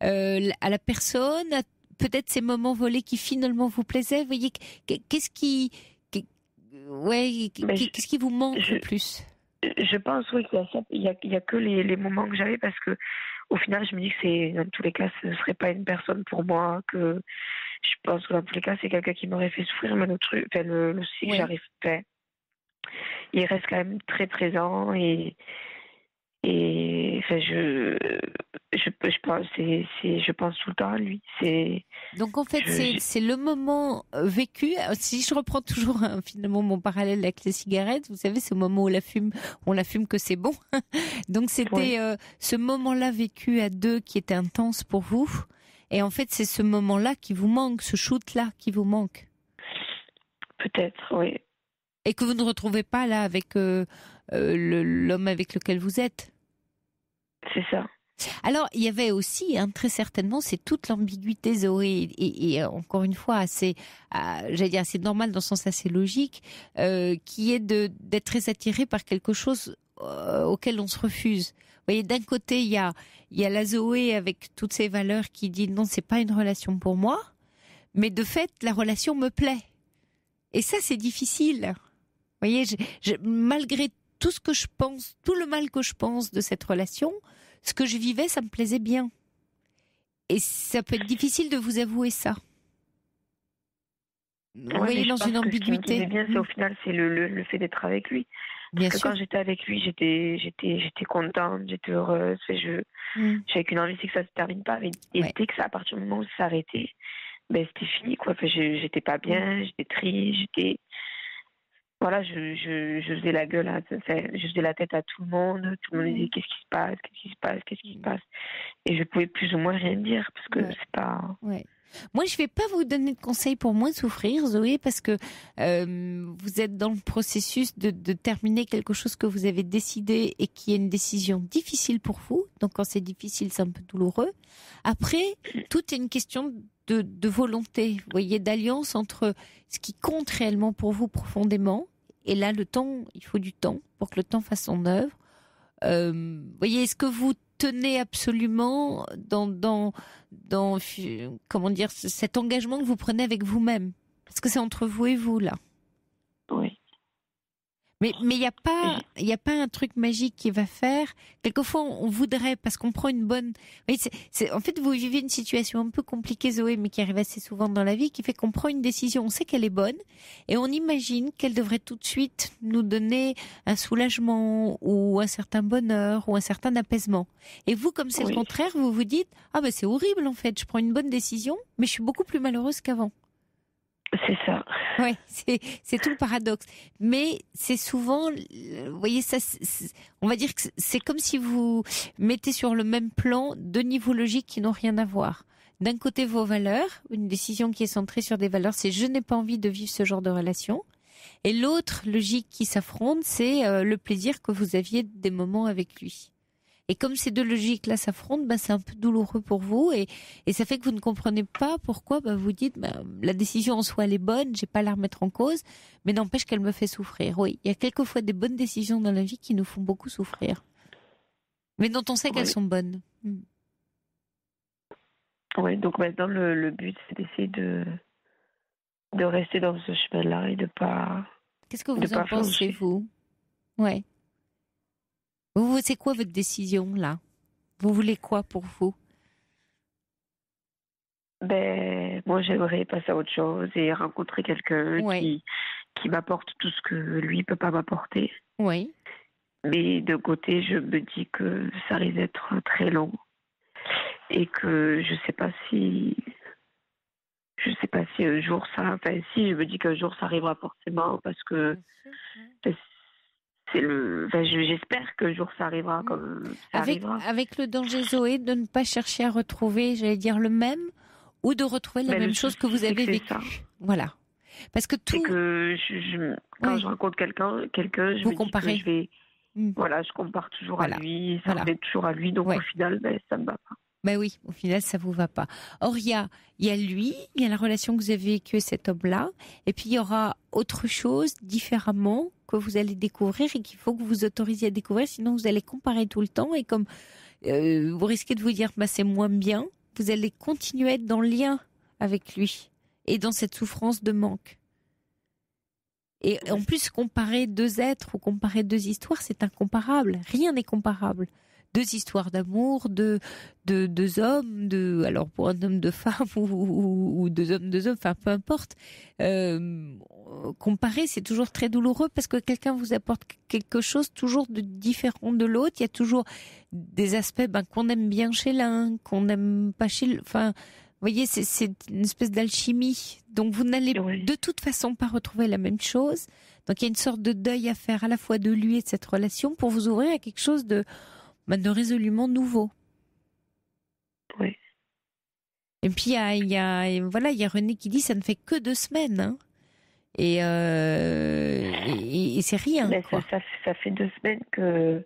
à la personne, à peut-être ces moments volés qui finalement vous plaisaient. Voyez, qu'est-ce qui vous manque le plus? Je pense oui qu'il y a que les moments que j'avais parce que au final je me dis que dans tous les cas ce serait pas une personne pour moi, que je pense que dans tous les cas c'est quelqu'un qui m'aurait fait souffrir, mais le souci que j'arrive pas, il reste quand même très présent et enfin Je pense tout le temps à lui. Donc en fait, c'est le moment vécu. Si je reprends toujours finalement mon parallèle avec les cigarettes, vous savez, ce moment où on la fume que c'est bon. Donc c'était ce moment-là vécu à deux qui était intense pour vous. Et en fait, c'est ce moment-là qui vous manque, ce shoot-là qui vous manque. Peut-être, oui. Et que vous ne retrouvez pas là avec l'homme avec lequel vous êtes. C'est ça. Alors, il y avait aussi, très certainement, c'est toute l'ambiguïté, Zoé, et encore une fois, j'allais dire assez normal dans le sens assez logique, qui est d'être très attiré par quelque chose auquel on se refuse. Vous voyez, d'un côté, il y a la Zoé avec toutes ses valeurs qui dit non, c'est pas une relation pour moi, mais de fait, la relation me plaît. Et ça, c'est difficile. Vous voyez, malgré tout ce que je pense, tout le mal que je pense de cette relation, ce que je vivais, ça me plaisait bien. Et ça peut être difficile de vous avouer ça. Vous voyez, dans une ambiguïté. Ce qui me bien, c'est au final, c'est le fait d'être avec lui. Bien Parce que sûr. quand j'étais avec lui, j'étais contente, j'étais heureuse. J'avais qu'une envie, c'est que ça se termine pas. Et dès que ça, à partir du moment où ça s'arrêtait, c'était fini, quoi. J'étais pas bien, j'étais triste, voilà, je faisais la gueule, je faisais la tête à tout le monde disait qu'est-ce qui se passe, et je pouvais plus ou moins rien dire, parce que c'est pas... Ouais. Moi, je vais pas vous donner de conseils pour moins souffrir, Zoé, parce que vous êtes dans le processus de terminer quelque chose que vous avez décidé et qui est une décision difficile pour vous, donc quand c'est difficile, c'est un peu douloureux. Après, tout est une question de volonté, vous voyez, d'alliance entre ce qui compte réellement pour vous profondément, et là, le temps, il faut du temps pour que le temps fasse son œuvre. Vous voyez, est-ce que vous tenez absolument dans comment dire, cet engagement que vous prenez avec vous-même? Parce que c'est entre vous et vous, là. Oui. Mais il y a pas un truc magique qui va faire. Quelquefois, on voudrait, parce qu'on prend une bonne... en fait, vous vivez une situation un peu compliquée, Zoé, mais qui arrive assez souvent dans la vie, qui fait qu'on prend une décision, on sait qu'elle est bonne, et on imagine qu'elle devrait tout de suite nous donner un soulagement, ou un certain bonheur, ou un certain apaisement. Et vous, comme c'est le contraire, vous vous dites, c'est horrible en fait, je prends une bonne décision, mais je suis beaucoup plus malheureuse qu'avant. C'est ça. Ouais, c'est tout le paradoxe. Mais c'est souvent, vous voyez, ça, on va dire que c'est comme si vous mettez sur le même plan deux niveaux logiques qui n'ont rien à voir. D'un côté, vos valeurs, une décision qui est centrée sur des valeurs, c'est je n'ai pas envie de vivre ce genre de relation. Et l'autre logique qui s'affronte, c'est le plaisir que vous aviez des moments avec lui. Et comme ces deux logiques-là s'affrontent, c'est un peu douloureux pour vous, et ça fait que vous ne comprenez pas pourquoi vous dites la décision en soi elle est bonne, j'ai pas à la remettre en cause, mais n'empêche qu'elle me fait souffrir. Oui, il y a quelquefois des bonnes décisions dans la vie qui nous font beaucoup souffrir, mais dont on sait qu'elles sont bonnes. Oui, donc maintenant le but c'est d'essayer de rester dans ce chemin-là et de pas... Qu'est-ce que vous en pensez, vous? Ouais. Vous, c'est quoi votre décision, là? Vous voulez quoi pour vous? Moi, j'aimerais passer à autre chose et rencontrer quelqu'un qui m'apporte tout ce que lui ne peut pas m'apporter. Oui. Mais d'un côté, je me dis que ça risque d'être très long et que je ne sais pas si un jour ça... Enfin, si, je me dis qu'un jour ça arrivera forcément, parce que... j'espère qu'un jour ça arrivera comme ça arrivera. Avec le danger, Zoé, de ne pas chercher à retrouver, j'allais dire, le même, ou de retrouver la même chose que vous avez vécue. Voilà. Parce que tout... C'est que quand je rencontre quelqu'un, je vous me comparez. dis que je vais... Voilà, je compare toujours à lui, ça revient toujours à lui, donc au final, ça me va pas. Oui, au final, ça vous va pas. Or, il y a lui, il y a la relation que vous avez vécue avec cet homme-là, et puis il y aura autre chose, différemment, que vous allez découvrir et qu'il faut que vous autorisiez à découvrir, sinon vous allez comparer tout le temps, et comme vous risquez de vous dire c'est moins bien, vous allez continuer à être dans le lien avec lui, et dans cette souffrance de manque. Et en plus, comparer deux êtres ou comparer deux histoires, c'est incomparable. Rien n'est comparable. deux histoires d'amour, deux hommes, alors pour un homme, deux femmes ou deux hommes, enfin peu importe. Comparer, c'est toujours très douloureux parce que quelqu'un vous apporte quelque chose toujours de différent de l'autre. Il y a toujours des aspects qu'on aime bien chez l'un, qu'on n'aime pas chez l'autre. Enfin, vous voyez, c'est une espèce d'alchimie. Donc vous n'allez de toute façon pas retrouver la même chose. Donc il y a une sorte de deuil à faire à la fois de lui et de cette relation pour vous ouvrir à quelque chose de résolument nouveau. Oui. Et puis il y a René qui dit ça ne fait que 2 semaines, hein. Et c'est rien. Mais ça fait 2 semaines que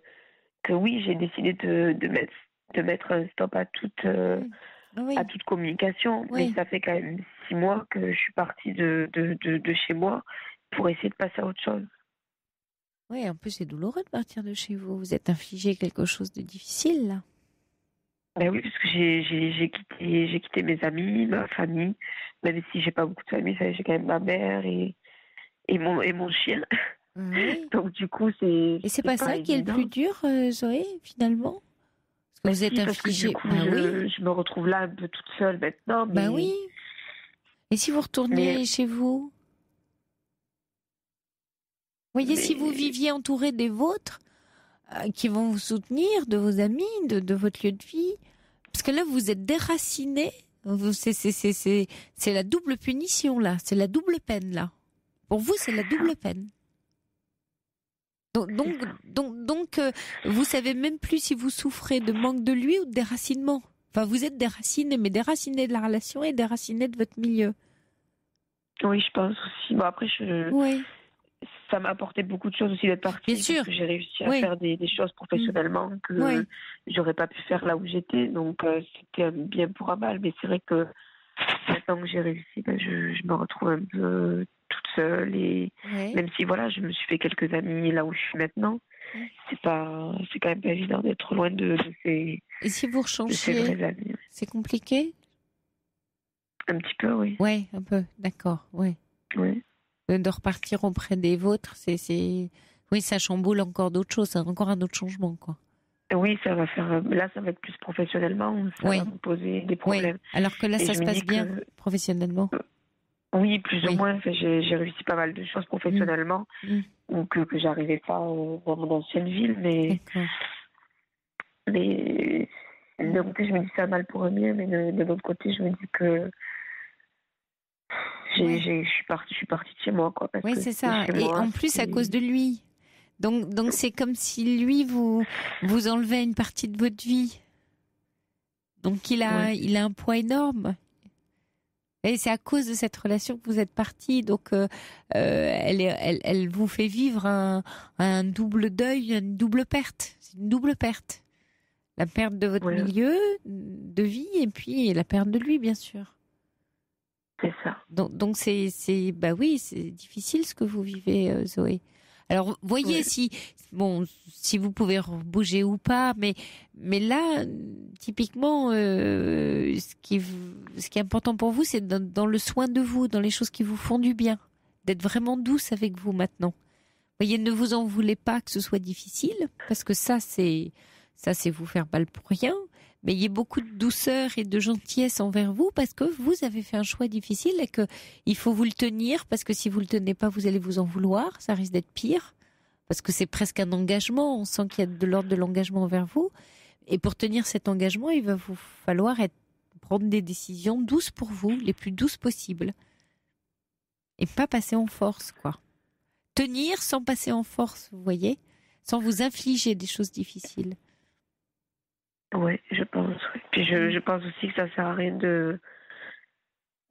oui, j'ai décidé de mettre un stop à toute communication. Oui. Mais ça fait quand même 6 mois que je suis partie de chez moi pour essayer de passer à autre chose. Oui, en plus c'est douloureux de partir de chez vous. Vous êtes infligé quelque chose de difficile là. Ben oui, parce que j'ai quitté mes amis, ma famille. Même si j'ai pas beaucoup de famille, j'ai quand même ma mère et mon chien. Oui. Donc du coup c'est. Et c'est pas ça évident. Qui est le plus dur, Zoé, finalement. Parce que vous êtes infligé. Parce que du coup, je me retrouve là un peu toute seule maintenant. Mais... oui. Et si vous retourniez chez vous? Vous voyez, si vous viviez entouré des vôtres, qui vont vous soutenir, de vos amis, de votre lieu de vie, parce que là, vous êtes déraciné. C'est la double punition, là. C'est la double peine, là. Pour vous, c'est la double peine. Donc, vous savez même plus si vous souffrez de manque de lui ou de déracinement. Enfin, vous êtes déraciné, mais déraciné de la relation et déraciné de votre milieu. Oui, je pense aussi. Bon, après, ça m'a apporté beaucoup de choses aussi d'être partie. Bien sûr. Parce que j'ai réussi à faire des choses professionnellement que j'aurais pas pu faire là où j'étais. Donc, c'était un bien pour un mal. Mais c'est vrai que maintenant que j'ai réussi, je me retrouve un peu toute seule. Et même si, je me suis fait quelques amis là où je suis maintenant, c'est quand même pas évident d'être loin de ces, et si vous rechangiez, vrais amis. C'est compliqué? Un petit peu, oui. Oui, un peu, d'accord, oui. De repartir auprès des vôtres, oui, ça chamboule encore d'autres choses, encore un autre changement, quoi. Oui, ça va être plus professionnellement, ça va me poser des problèmes. Oui. Alors que là, ça se passe bien professionnellement. Oui, plus ou moins. J'ai réussi pas mal de choses professionnellement, ou que j'arrivais pas dans mon ancienne ville, mais d'un côté, je me dis ça mal pour un bien, mais de l'autre côté, je me dis que je suis partie de chez moi, quoi. Oui, c'est ça. Et en plus, à cause de lui. Donc c'est comme si lui vous enlevait une partie de votre vie. Donc il a un poids énorme. Et c'est à cause de cette relation que vous êtes partie. Donc elle vous fait vivre un double deuil, une double perte. C'est une double perte. La perte de votre milieu de vie et puis la perte de lui, bien sûr. C'est ça. Donc c'est difficile ce que vous vivez, Zoé. Alors voyez si vous pouvez bouger ou pas, mais là typiquement ce qui est important pour vous, c'est dans le soin de vous, dans les choses qui vous font du bien, d'être vraiment douce avec vous maintenant. Voyez, ne vous en voulez pas que ce soit difficile, parce que ça c'est vous faire mal pour rien. Mais il y a beaucoup de douceur et de gentillesse envers vous parce que vous avez fait un choix difficile et que il faut vous le tenir, parce que si vous le tenez pas, vous allez vous en vouloir. Ça risque d'être pire parce que c'est presque un engagement. On sent qu'il y a de l'ordre de l'engagement envers vous. Et pour tenir cet engagement, il va vous falloir prendre des décisions douces pour vous, les plus douces possibles. Et pas passer en force, quoi. Tenir sans passer en force, vous voyez, sans vous infliger des choses difficiles. Oui, je pense. Oui. Puis je pense aussi que ça sert à rien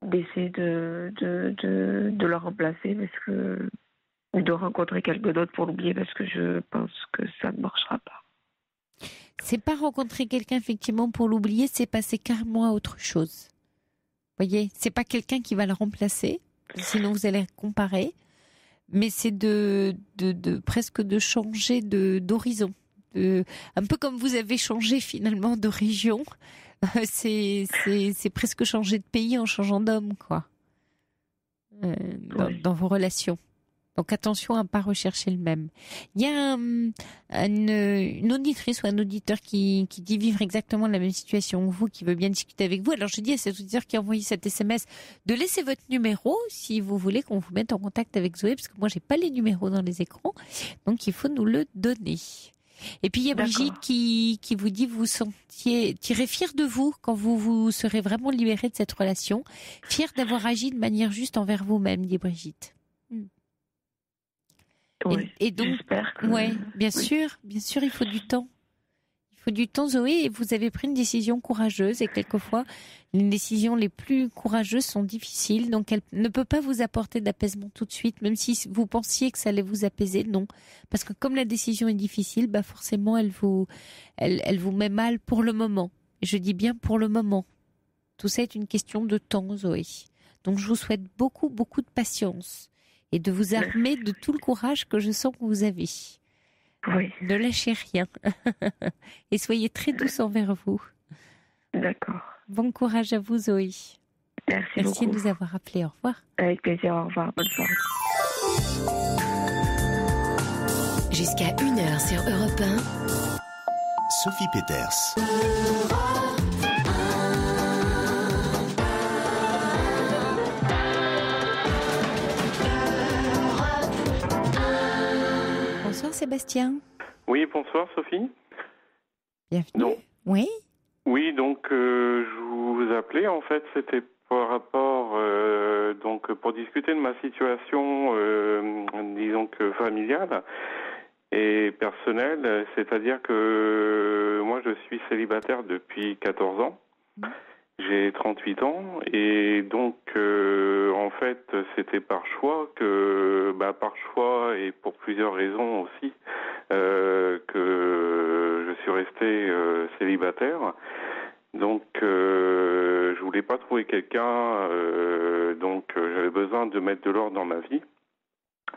d'essayer de le remplacer ou de rencontrer quelqu'un d'autre pour l'oublier, parce que je pense que ça ne marchera pas. C'est pas rencontrer quelqu'un effectivement pour l'oublier, c'est passer carrément à autre chose. Vous voyez, c'est pas quelqu'un qui va le remplacer, sinon vous allez comparer, mais c'est de presque de changer d'horizon. Un peu comme vous avez changé finalement de région, c'est presque changer de pays en changeant d'homme, quoi. Dans vos relations. Donc attention à ne pas rechercher le même. Il y a une auditrice ou un auditeur qui dit vivre exactement la même situation que vous, qui veut bien discuter avec vous. Alors je dis à cet auditeur qui a envoyé cet SMS de laisser votre numéro si vous voulez qu'on vous mette en contact avec Zoé, parce que moi j'ai pas les numéros dans les écrans, donc il faut nous le donner. Et puis il y a Brigitte qui vous dit vous tirez fier de vous quand vous serez vraiment libéré de cette relation, fier d'avoir agi de manière juste envers vous-même, dit Brigitte. Oui, et donc, j'espère que... ouais, bien sûr, il faut du temps. Il faut du temps, Zoé, et vous avez pris une décision courageuse, et quelquefois, les décisions les plus courageuses sont difficiles, donc elle ne peut pas vous apporter d'apaisement tout de suite, même si vous pensiez que ça allait vous apaiser, non. Parce que comme la décision est difficile, bah forcément, elle vous met mal pour le moment. Et je dis bien pour le moment. Tout ça est une question de temps, Zoé. Donc je vous souhaite beaucoup, beaucoup de patience. Et de vous armer de tout le courage que je sens que vous avez. Oui. Ne lâchez rien. Et soyez très douce envers vous. D'accord. Bon courage à vous, Zoé. Merci beaucoup. De nous avoir appelés. Au revoir. Avec plaisir. Au revoir. Bonne soirée. Jusqu'à 1h sur Europe 1. Sophie Peters. Bonsoir Sébastien. Oui, bonsoir Sophie. Bienvenue. Donc, oui, donc je vous appelais, en fait, c'était par rapport, donc pour discuter de ma situation, disons que familiale et personnelle, c'est-à-dire que moi je suis célibataire depuis 14 ans. J'ai 38 ans et donc en fait c'était par choix et pour plusieurs raisons aussi que je suis resté célibataire. Donc je voulais pas trouver quelqu'un, donc j'avais besoin de mettre de l'ordre dans ma vie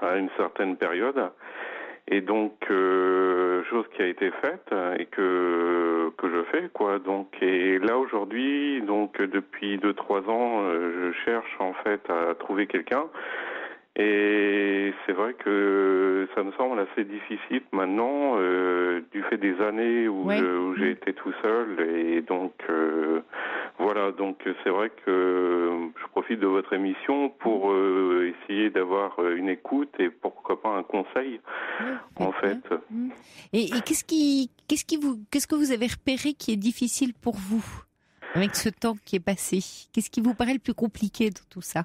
à une certaine période. Et donc, chose qui a été faite et que je fais, quoi. Donc, et là aujourd'hui, donc depuis 2-3 ans, je cherche en fait à trouver quelqu'un. Et c'est vrai que ça me semble assez difficile maintenant, du fait des années où j'ai été tout seul. Et donc, voilà, donc c'est vrai que je profite de votre émission pour essayer d'avoir une écoute et pourquoi pas un conseil, en fait. Et qu'est-ce que vous avez repéré qui est difficile pour vous avec ce temps qui est passé? Qu'est-ce qui vous paraît le plus compliqué dans tout ça?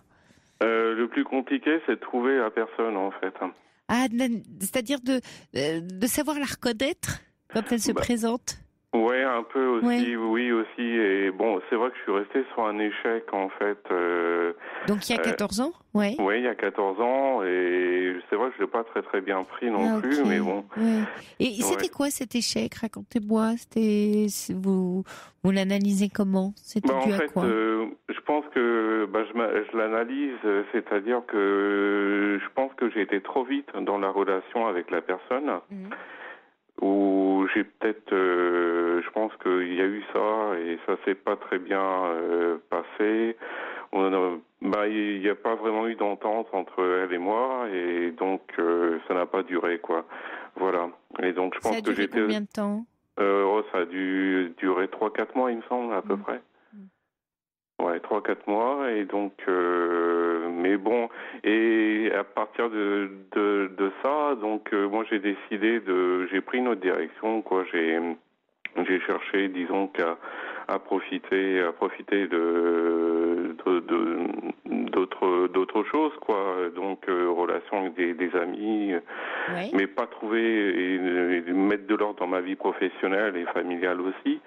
Le plus compliqué, c'est de trouver la personne, en fait. Ah, c'est-à-dire de savoir la reconnaître quand elle se présente? Ouais, un peu aussi, oui aussi. Et bon, c'est vrai que je suis resté sur un échec, en fait. Donc il y a 14 ans? Oui, il y a 14 ans. Et c'est vrai que je ne l'ai pas très très bien pris non plus, mais bon. Ouais. Et c'était quoi cet échec? Racontez-moi. Vous l'analysez comment? C'était dû à quoi? Je pense que je l'analyse, c'est-à-dire que je pense que j'ai été trop vite dans la relation avec la personne. Où j'ai peut-être, je pense qu'il y a eu ça et ça s'est pas très bien passé. Il n'y a pas vraiment eu d'entente entre elle et moi et donc ça n'a pas duré, quoi. Voilà. Et donc je pense que j'étais. Ça a duré combien de temps? Ça a dû durer 3-4 mois, il me semble, à peu près. Ouais, 3-4 mois, et donc, mais bon, et à partir de ça, donc, moi j'ai j'ai pris une autre direction, quoi, j'ai cherché, disons, à profiter d'autres choses, quoi, donc, relations avec des amis, mais pas trouver et mettre de l'ordre dans ma vie professionnelle et familiale aussi,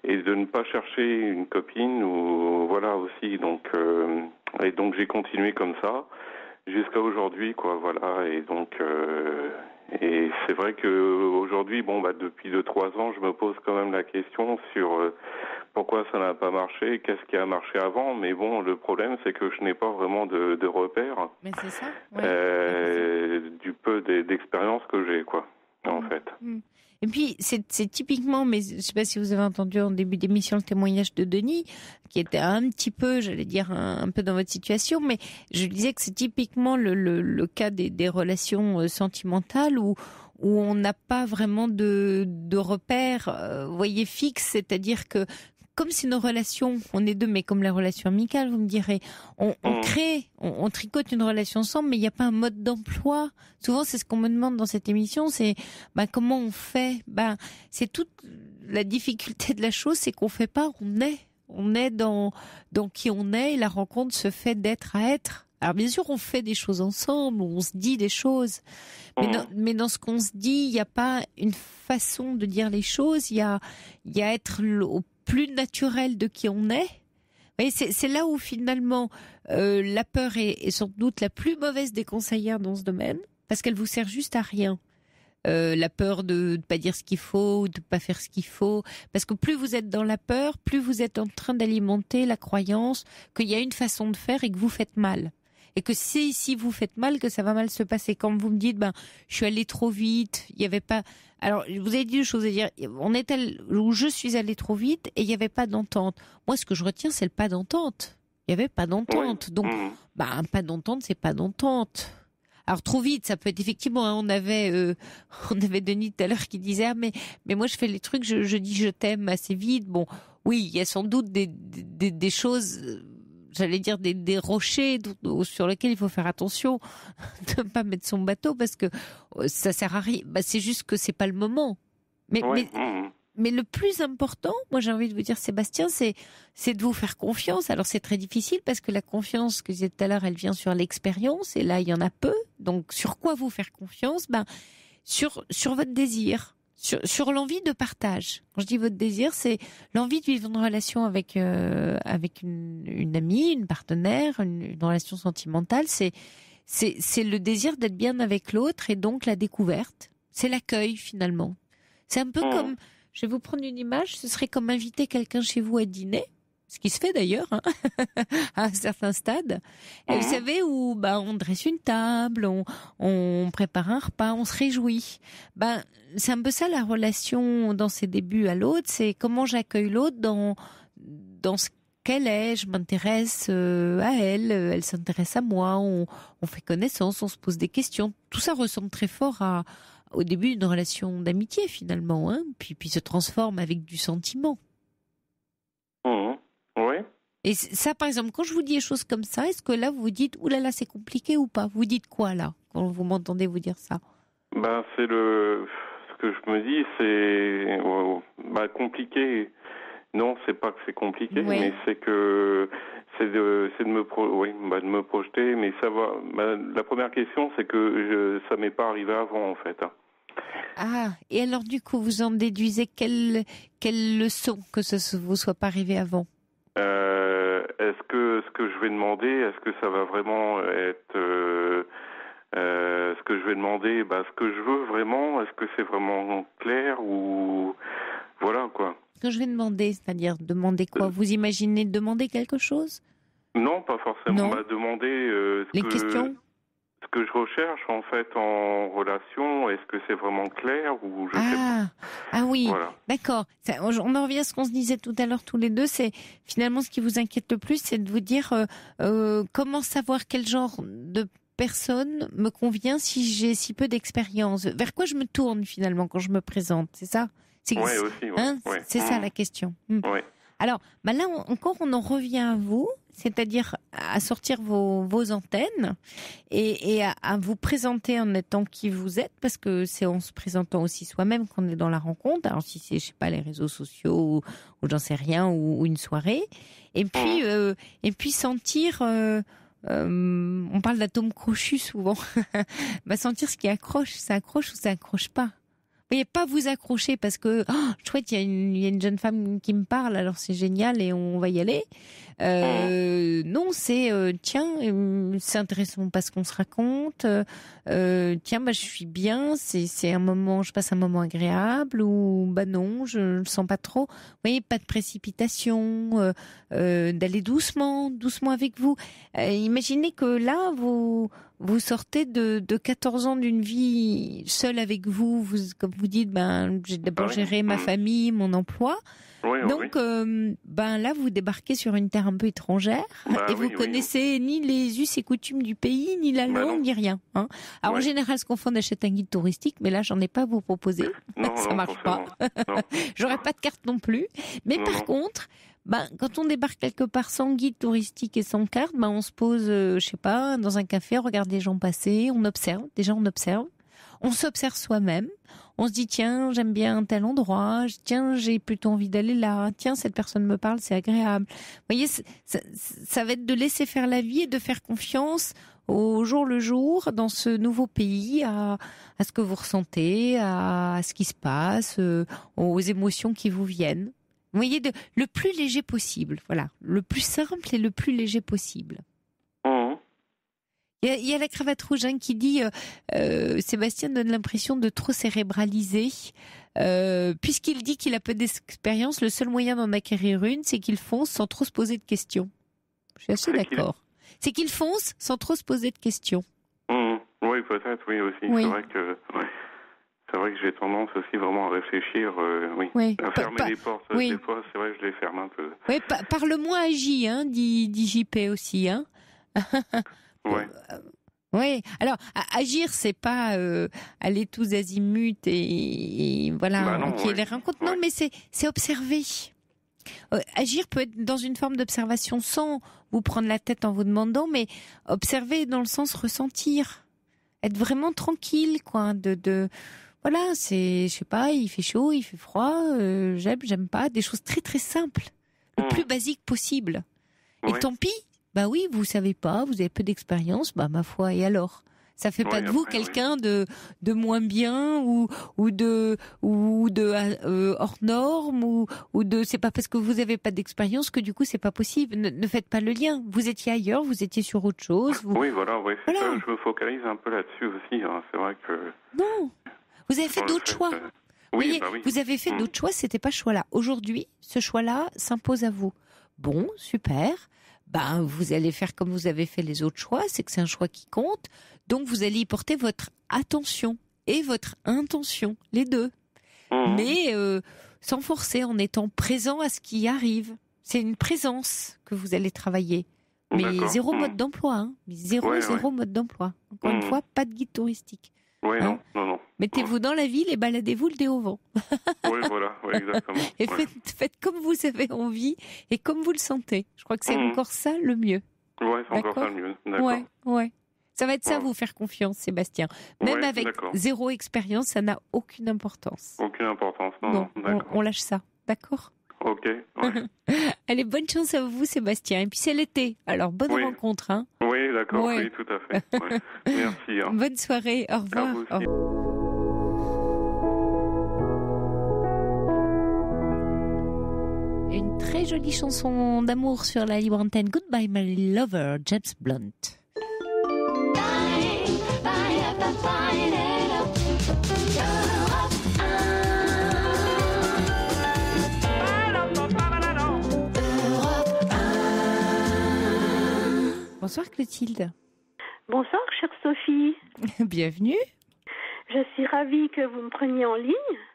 et de ne pas chercher une copine ou voilà aussi, donc et donc j'ai continué comme ça jusqu'à aujourd'hui, quoi, voilà, et donc et c'est vrai que aujourd'hui, depuis 2-3 ans, je me pose quand même la question sur pourquoi ça n'a pas marché, qu'est-ce qui a marché avant, mais bon, le problème c'est que je n'ai pas vraiment de repères. Mais c'est ça. Du peu d'expérience que j'ai, quoi, en fait. Et puis, c'est typiquement, mais je ne sais pas si vous avez entendu en début d'émission le témoignage de Denis, qui était un petit peu, j'allais dire, un peu dans votre situation, mais je disais que c'est typiquement le cas des relations sentimentales où on n'a pas vraiment de repères, voyez, fixes, c'est-à-dire que comme c'est nos relations, on est deux, mais comme les relations amicales, vous me direz, on tricote une relation ensemble, mais il n'y a pas un mode d'emploi. Souvent, c'est ce qu'on me demande dans cette émission, c'est comment on fait. C'est toute la difficulté de la chose, c'est qu'on fait pas, on est dans qui on est, et la rencontre se fait d'être à être. Alors bien sûr, on fait des choses ensemble, on se dit des choses, mais dans ce qu'on se dit, il n'y a pas une façon de dire les choses. Il y a être au plus naturel de qui on est. Et c'est là où finalement la peur est sans doute la plus mauvaise des conseillères dans ce domaine, parce qu'elle vous sert juste à rien. La peur de pas dire ce qu'il faut ou de pas faire ce qu'il faut, parce que plus vous êtes dans la peur, plus vous êtes en train d'alimenter la croyance qu'il y a une façon de faire et que vous faites mal. Et que si vous faites mal, que ça va mal se passer. Quand vous me dites, je suis allée trop vite, il y avait pas. Alors, vous avez dit une chose à dire. Où je suis allée trop vite et il n'y avait pas d'entente. Moi, ce que je retiens, c'est le pas d'entente. Il n'y avait pas d'entente. Donc, un pas d'entente, c'est pas d'entente. Alors, trop vite, ça peut être effectivement. On avait Denis tout à l'heure qui disait, mais moi, je fais les trucs, je dis je t'aime assez vite. Bon, oui, il y a sans doute des choses. J'allais dire des rochers sur lesquels il faut faire attention de ne pas mettre son bateau, parce que ça sert à rien. C'est juste que c'est pas le moment. Mais le plus important, moi j'ai envie de vous dire, Sébastien, c'est de vous faire confiance. Alors c'est très difficile parce que la confiance que je disais tout à l'heure, elle vient sur l'expérience, et là il y en a peu. Donc sur quoi vous faire confiance ? Sur votre désir. Sur l'envie de partage. Quand je dis votre désir, c'est l'envie de vivre une relation avec une amie, une partenaire, une relation sentimentale. C'est le désir d'être bien avec l'autre, et donc la découverte. C'est l'accueil finalement. C'est un peu comme, je vais vous prendre une image, ce serait comme inviter quelqu'un chez vous à dîner. Ce qui se fait d'ailleurs, à un certain stade. Et vous savez, où on dresse une table, on prépare un repas, on se réjouit. C'est un peu ça la relation dans ses débuts à l'autre, c'est comment j'accueille l'autre dans ce qu'elle est. Je m'intéresse à elle, elle s'intéresse à moi, on fait connaissance, on se pose des questions. Tout ça ressemble très fort au début d'une relation d'amitié finalement, puis se transforme avec du sentiment. Oui. Et ça, par exemple, quand je vous dis des choses comme ça, est-ce que là, vous vous dites, oulala, c'est compliqué ou pas ? Vous dites quoi, là, quand vous m'entendez vous dire ça ? C'est ce que je me dis, c'est compliqué. Non, c'est pas que c'est compliqué, mais c'est que c'est de me projeter. Mais ça va. La première question, c'est que ça m'est pas arrivé avant, en fait. Ah, et alors du coup, vous en déduisez quelle leçon que ça vous soit pas arrivé avant ? Est-ce que ce que je vais demander, est-ce que ça va vraiment être ce que je vais demander, ce que je veux vraiment, est-ce que c'est vraiment clair ou voilà quoi. Ce que je vais demander, c'est-à-dire demander quoi ? Vous imaginez demander quelque chose ? Non, pas forcément. Non. Demander questions. Ce que je recherche en fait en relation, est-ce que c'est vraiment clair ou je sais pas. Ah oui, voilà. D'accord. On en revient à ce qu'on se disait tout à l'heure tous les deux, c'est finalement ce qui vous inquiète le plus, c'est de vous dire comment savoir quel genre de personne me convient si j'ai si peu d'expérience. Vers quoi je me tourne finalement quand je me présente, c'est ça ? Oui, aussi. Ouais. C'est ça la question. Oui. Alors, là encore, on en revient à vous, c'est-à-dire à sortir vos antennes et à vous présenter en étant qui vous êtes, parce que c'est en se présentant aussi soi-même qu'on est dans la rencontre. Alors si c'est, je sais pas, les réseaux sociaux ou j'en sais rien, ou une soirée, et puis sentir. On parle d'atome crochu souvent. Sentir ce qui accroche, ça accroche ou ça accroche pas. Vous voyez, pas vous accrocher parce que chouette, il y a une jeune femme qui me parle, alors c'est génial et on va y aller. Non, c'est tiens, c'est intéressant parce qu'on se raconte. Tiens, je suis bien. C'est un moment, je passe un moment agréable. Ou non, je le sens pas trop. Vous voyez, pas de précipitation. D'aller doucement avec vous. Imaginez que là, vous sortez de 14 ans d'une vie seule avec vous. Comme vous dites, j'ai d'abord géré ma famille, mon emploi. Oui, Donc, là, vous débarquez sur une terre un peu étrangère et vous connaissez ni les us et coutumes du pays, ni la langue, ni rien. Hein. Alors, en général, ce qu'on fait, on achète un guide touristique, mais là, j'en ai pas à vous proposer. Ça marche pas. J'aurais pas de carte non plus. Mais par contre, quand on débarque quelque part sans guide touristique et sans carte, on se pose, dans un café, on regarde les gens passer, on observe. Déjà, on observe. On s'observe soi-même. On se dit, tiens, j'aime bien tel endroit. Tiens, j'ai plutôt envie d'aller là. Tiens, cette personne me parle, c'est agréable. Vous voyez, ça va être de laisser faire la vie et de faire confiance au jour le jour dans ce nouveau pays, à ce que vous ressentez, à ce qui se passe, aux émotions qui vous viennent. Vous voyez, le plus léger possible. Voilà, le plus simple et le plus léger possible. Il y a la cravate rouge qui dit Sébastien donne l'impression de trop cérébraliser. Puisqu'il dit qu'il a peu d'expérience, le seul moyen d'en acquérir une, c'est qu'il fonce sans trop se poser de questions. Je suis assez d'accord. C'est qu'il fonce sans trop se poser de questions. Oui, peut-être, oui aussi. Oui. C'est vrai que j'ai tendance aussi vraiment à réfléchir, à fermer les portes. Des fois, c'est vrai que je les ferme un peu. Oui, parle moins agi, dit JP aussi. Oui. Alors, agir, c'est pas aller tous azimuts et voilà, les rencontres. Non, mais c'est observer. Agir peut être dans une forme d'observation sans vous prendre la tête en vous demandant, mais observer dans le sens ressentir, être vraiment tranquille, quoi. Voilà, c'est, il fait chaud, il fait froid, j'aime pas, des choses très très simples, le plus basique possible. Et tant pis. Oui, vous savez pas, vous avez peu d'expérience, ma foi, et alors? Ça fait pas de vous quelqu'un de moins bien ou de hors norme ou de, c'est pas parce que vous avez pas d'expérience que du coup c'est pas possible. Ne faites pas le lien. Vous étiez ailleurs, vous étiez sur autre chose. Oui, voilà. Ça, je me focalise un peu là-dessus aussi. C'est vrai que. Non, vous avez fait d'autres choix. Vous avez fait d'autres choix, c'était pas ce choix-là. Aujourd'hui, ce choix-là s'impose à vous. Bon, super. Vous allez faire comme vous avez fait les autres choix, c'est que c'est un choix qui compte, donc vous allez y porter votre attention et votre intention, les deux. Mais sans forcer, en étant présent à ce qui arrive. C'est une présence que vous allez travailler. Mais zéro mode d'emploi, zéro mode d'emploi. Encore une fois, pas de guide touristique. Oui, non. Mettez-vous dans la ville et baladez-vous le nez au vent. Oui, exactement. Et faites comme vous avez envie et comme vous le sentez. Je crois que c'est encore ça le mieux. Oui, c'est encore ça le mieux. D'accord. Ouais. Ça va être ça, vous faire confiance, Sébastien. Même avec zéro expérience, ça n'a aucune importance. Aucune importance, non. On lâche ça, d'accord? Ok. Allez, bonne chance à vous, Sébastien. Et puis c'est l'été, alors bonne rencontre. Oui, d'accord, oui, tout à fait. Merci. Bonne soirée, au revoir. À vous aussi. Une très jolie chanson d'amour sur la libre antenne. Goodbye My Lover, James Blunt. Bonsoir Clotilde. Bonsoir chère Sophie. Bienvenue. Je suis ravie que vous me preniez en ligne.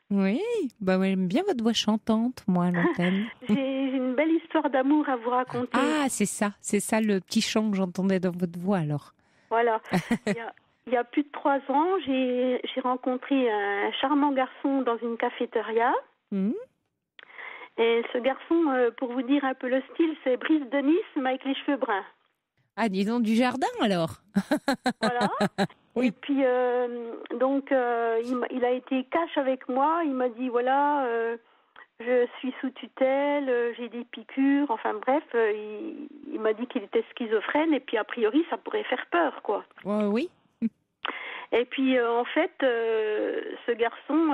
Oui, j'aime bien votre voix chantante, moi, à l'antenne. J'ai une belle histoire d'amour à vous raconter. Ah, c'est ça le petit chant que j'entendais dans votre voix, alors. Voilà. Il y a plus de 3 ans, j'ai rencontré un charmant garçon dans une cafétéria. Et ce garçon, pour vous dire un peu le style, c'est Brice de Nice, mais avec les cheveux bruns. Ah, disons du jardin, alors. Voilà. Oui. Et puis, il a été cash avec moi. Il m'a dit, voilà, je suis sous tutelle, j'ai des piqûres. Enfin, bref, il m'a dit qu'il était schizophrène. Et puis, a priori, ça pourrait faire peur, quoi. Oui. Et puis, en fait, ce garçon,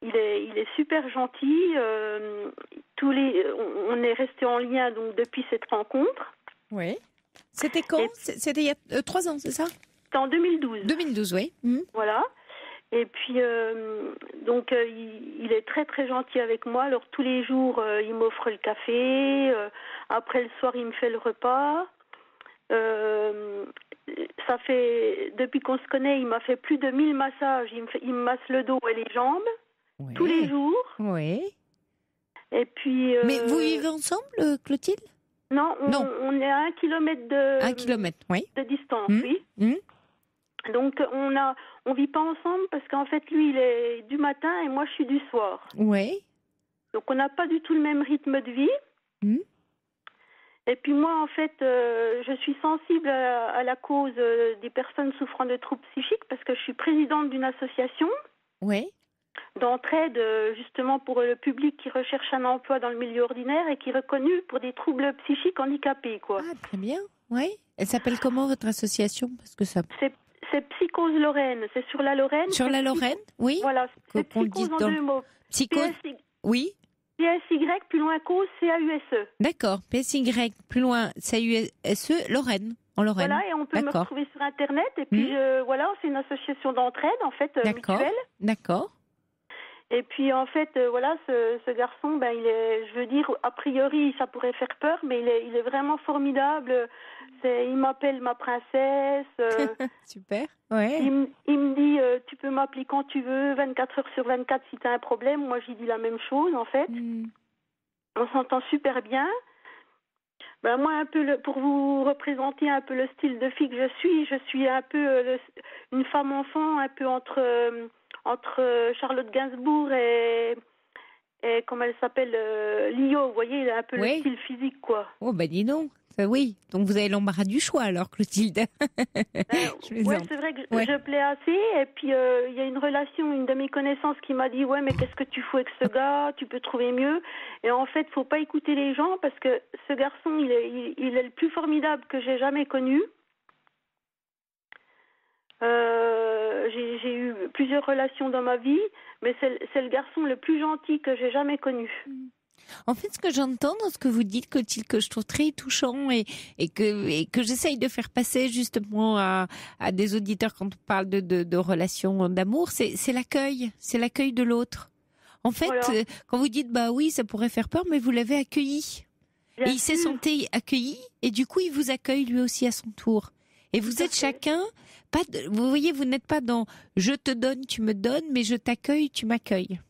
il est super gentil. On est resté en lien donc depuis cette rencontre. Oui. C'était quand ? C'était il y a 3 ans, c'est ça ? C'était en 2012. 2012, oui. Voilà. Et puis, donc, il est très, très gentil avec moi. Alors, tous les jours, il m'offre le café. Après, le soir, il me fait le repas. Ça fait, depuis qu'on se connaît, il m'a fait plus de 1000 massages. Il me masse le dos et les jambes. Oui. Tous les jours. Oui. Et puis... Mais vous vivez ensemble, Clotilde ? Non, on est à 1 kilomètre de... 1 kilomètre, oui. De distance, oui. Donc, on vit pas ensemble parce qu'en fait, lui, il est du matin et moi, je suis du soir. Oui. Donc, on n'a pas du tout le même rythme de vie. Et puis moi, en fait, je suis sensible à la cause des personnes souffrant de troubles psychiques parce que je suis présidente d'une association d'entraide, justement, pour le public qui recherche un emploi dans le milieu ordinaire et qui est reconnu pour des troubles psychiques handicapés, quoi. Ah, très bien. Oui. Elle s'appelle comment, votre association ? Parce que ça... C'est Psychose Lorraine, c'est sur la Lorraine. Sur la Lorraine, oui. Voilà, c'est Psychose en 2 mots. Psychose, oui. PSY, plus loin cause, CAUSE. D'accord, PSY, plus loin, CAUSE, Lorraine, en Lorraine. Voilà, et on peut me retrouver sur Internet. Et puis, voilà, c'est une association d'entraide, en fait, mutuelle. D'accord. Et puis, en fait, voilà, ce garçon, ben, il est, je veux dire, a priori, ça pourrait faire peur, mais il est vraiment formidable. Il m'appelle ma princesse. Super, ouais. Il me dit, tu peux m'appeler quand tu veux, 24 heures sur 24 si tu as un problème. Moi, j'y dis la même chose, en fait. On s'entend super bien. Ben, moi, un peu pour vous représenter un peu le style de fille que je suis un peu une femme-enfant, un peu entre Charlotte Gainsbourg et comment elle s'appelle, Lio, vous voyez, il a un peu le style physique, quoi. Oh, bah dis donc, oui. Donc vous avez l'embarras du choix, alors, Clotilde. Oui, c'est vrai que je plais assez. Et puis, il y a une relation, une de mes connaissances qui m'a dit, ouais, mais qu'est-ce que tu fous avec ce gars ? Tu peux trouver mieux. Et en fait, faut pas écouter les gens parce que ce garçon, il est le plus formidable que j'ai jamais connu. J'ai eu plusieurs relations dans ma vie, mais c'est le garçon le plus gentil que j'ai jamais connu. En fait, ce que j'entends dans ce que vous dites, Clotilde, que je trouve très touchant et que j'essaye de faire passer justement à des auditeurs quand on parle de relations d'amour, c'est l'accueil de l'autre. En fait, quand vous dites, bah oui, ça pourrait faire peur, mais vous l'avez accueilli. Et il s'est senti accueilli et du coup, il vous accueille lui aussi à son tour. Et vous êtes chacun, vous voyez, vous n'êtes pas dans « je te donne, tu me donnes », mais « je t'accueille, tu m'accueilles ».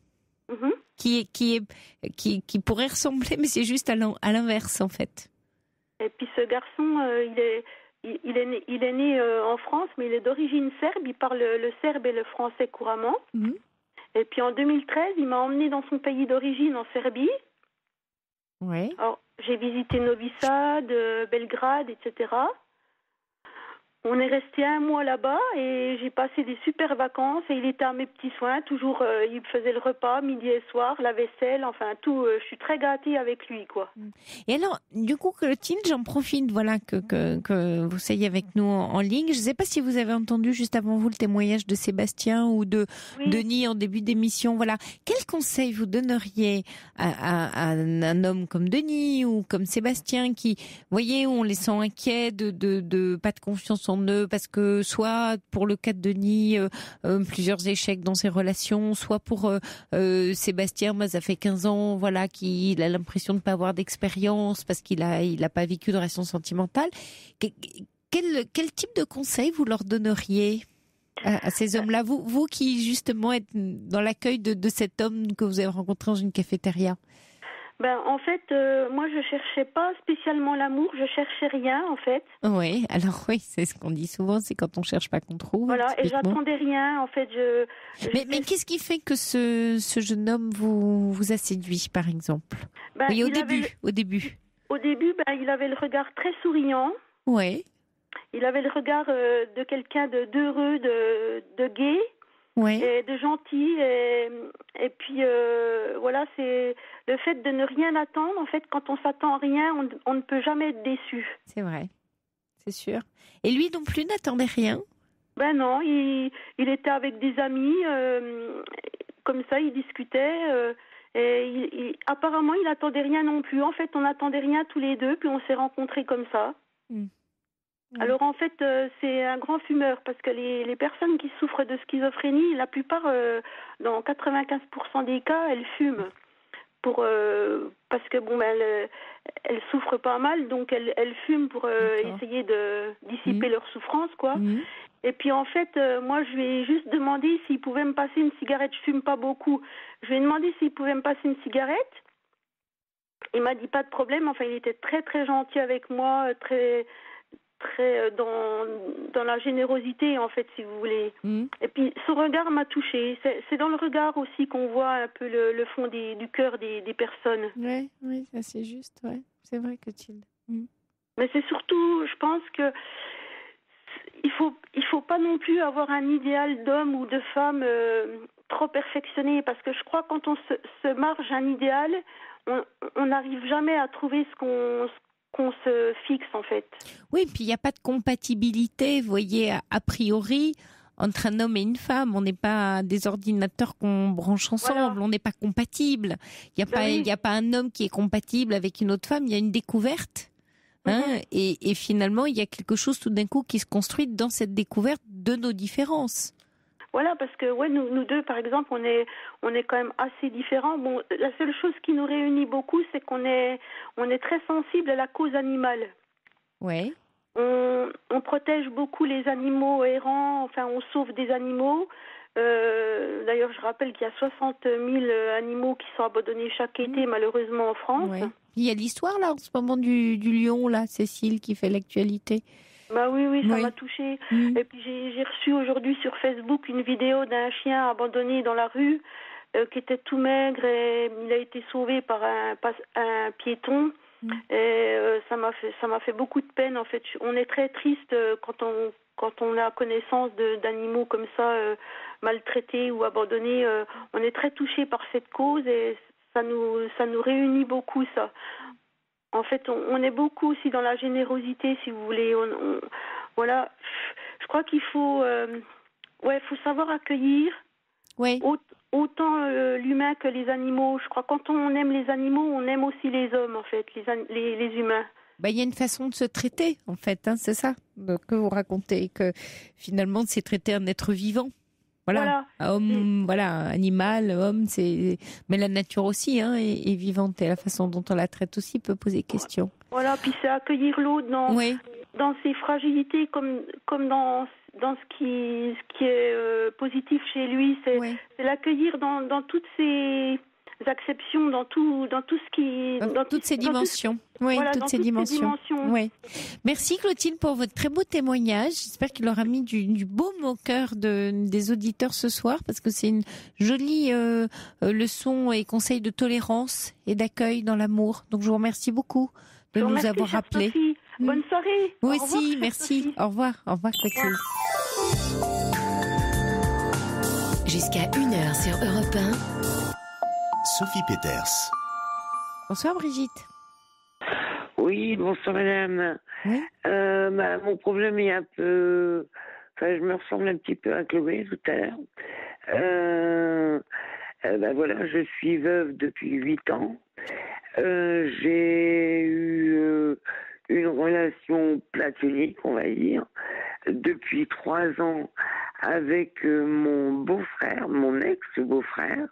Qui pourrait ressembler, mais c'est juste à l'inverse, en fait. Et puis ce garçon, il est né en France, mais il est d'origine serbe, il parle le serbe et le français couramment. Et puis en 2013, il m'a emmené dans son pays d'origine, en Serbie. Oui. Alors, j'ai visité Novi Sad, Belgrade, etc. On est resté 1 mois là-bas et j'ai passé des super vacances et il était à mes petits soins. Toujours, il faisait le repas, midi et soir, la vaisselle, enfin tout. Je suis très gâtée avec lui, quoi. Et alors, du coup, Clotilde, j'en profite, voilà, que vous soyez avec nous en ligne. Je ne sais pas si vous avez entendu juste avant vous le témoignage de Sébastien ou de Denis en début d'émission. Voilà. Quel conseil vous donneriez à un homme comme Denis ou comme Sébastien qui, voyez, on les sent inquiets de pas de confiance en eux parce que soit pour le cas de Denis plusieurs échecs dans ses relations, soit pour Sébastien, moi ça fait 15 ans voilà qu'il a l'impression de ne pas avoir d'expérience parce qu'il a pas vécu de relation sentimentale. Quel type de conseil vous leur donneriez à ces hommes-là, vous qui justement êtes dans l'accueil de cet homme que vous avez rencontré dans une cafétéria? Ben, en fait, moi, je cherchais pas spécialement l'amour, je cherchais rien, en fait. Oui, alors oui, c'est ce qu'on dit souvent, c'est quand on cherche pas qu'on trouve. Voilà, et j'attendais rien, en fait. Mais qu'est-ce qui fait que ce jeune homme vous a séduit, par exemple? Ben, oui, au début. Au début, ben, il avait le regard très souriant. Oui. Il avait le regard de quelqu'un d'heureux, de gai. Ouais. Et de gentil et puis voilà, c'est le fait de ne rien attendre. En fait, quand on s'attend à rien, on ne peut jamais être déçu. C'est vrai, c'est sûr. Et lui non plus n'attendait rien? Ben non, il était avec des amis comme ça, ils discutaient. Et apparemment, il attendait rien non plus. En fait, on n'attendait rien tous les deux, puis on s'est rencontrés comme ça. Alors en fait, c'est un grand fumeur parce que les personnes qui souffrent de schizophrénie, la plupart, dans 95% des cas, elles fument. Parce que bon, elles souffrent pas mal, donc elles fument pour essayer de dissiper leur souffrance, quoi. Et puis en fait, moi je lui ai juste demandé s'il pouvait me passer une cigarette. Je fume pas beaucoup. Je lui ai demandé s'il pouvait me passer une cigarette. Il m'a dit pas de problème. Enfin, il était très très gentil avec moi, très dans la générosité, en fait, si vous voulez. Et puis son regard m'a touchée. C'est dans le regard aussi qu'on voit un peu le fond du cœur des personnes. Oui, ça c'est juste, ouais. C'est vrai, Clotilde. Mais c'est surtout, je pense que il faut pas non plus avoir un idéal d'homme ou de femme trop perfectionné, parce que je crois que quand on se marge un idéal, on n'arrive jamais à trouver ce qu'on se fixe, en fait. Oui, puis il n'y a pas de compatibilité, vous voyez, a priori, entre un homme et une femme. On n'est pas des ordinateurs qu'on branche ensemble, on n'est pas compatibles. Il n'y a pas un homme qui est compatible avec une autre femme, il y a une découverte. Et finalement, il y a quelque chose tout d'un coup qui se construit dans cette découverte de nos différences. Voilà, parce que nous deux, par exemple, on est quand même assez différents. Bon, la seule chose qui nous réunit beaucoup, c'est qu'on est très sensible à la cause animale. Ouais. On protège beaucoup les animaux errants. Enfin, on sauve des animaux. D'ailleurs, je rappelle qu'il y a 60 000 animaux qui sont abandonnés chaque été, malheureusement, en France. Ouais. Il y a l'histoire là en ce moment du lion là, Cécile, qui fait l'actualité. Bah oui, ça m'a touchée. Et puis j'ai reçu aujourd'hui sur Facebook une vidéo d'un chien abandonné dans la rue qui était tout maigre et il a été sauvé par un piéton. Et ça m'a fait beaucoup de peine, en fait. On est très triste quand on a connaissance d'animaux comme ça maltraités ou abandonnés. On est très touché par cette cause et ça nous réunit beaucoup, ça. En fait, on est beaucoup aussi dans la générosité, si vous voulez. Voilà, je crois qu'il faut savoir accueillir autant l'humain que les animaux. Je crois que quand on aime les animaux, on aime aussi les hommes, en fait, les humains. Il y a une façon de se traiter, en fait, c'est ça que vous racontez, que finalement, c'est traiter un être vivant. Voilà. Homme, animal, homme, mais la nature aussi est vivante et la façon dont on la traite aussi peut poser question. Voilà, puis c'est accueillir l'autre dans ses fragilités comme dans ce qui est positif chez lui, c'est l'accueillir dans toutes ses acceptions, dans tout ce qui dans toutes ces dimensions. Toutes ces dimensions. Merci Clotilde pour votre très beau témoignage. J'espère qu'il aura mis du baume au cœur des auditeurs ce soir, parce que c'est une jolie leçon et conseil de tolérance et d'accueil dans l'amour. Donc je vous remercie beaucoup de nous avoir rappelé. Sophie. Bonne soirée. Vous aussi, merci. Sophie. Au revoir Clotilde. Jusqu'à 1h sur Europe 1. Sophie Peters. Bonsoir Brigitte. Oui, bonsoir madame. Oui. Mon problème est un peu... Enfin, je me ressemble un petit peu à Chloé tout à l'heure. Voilà, je suis veuve depuis 8 ans. J'ai eu une relation platonique, on va dire, depuis 3 ans avec mon beau-frère, mon ex-beau-frère,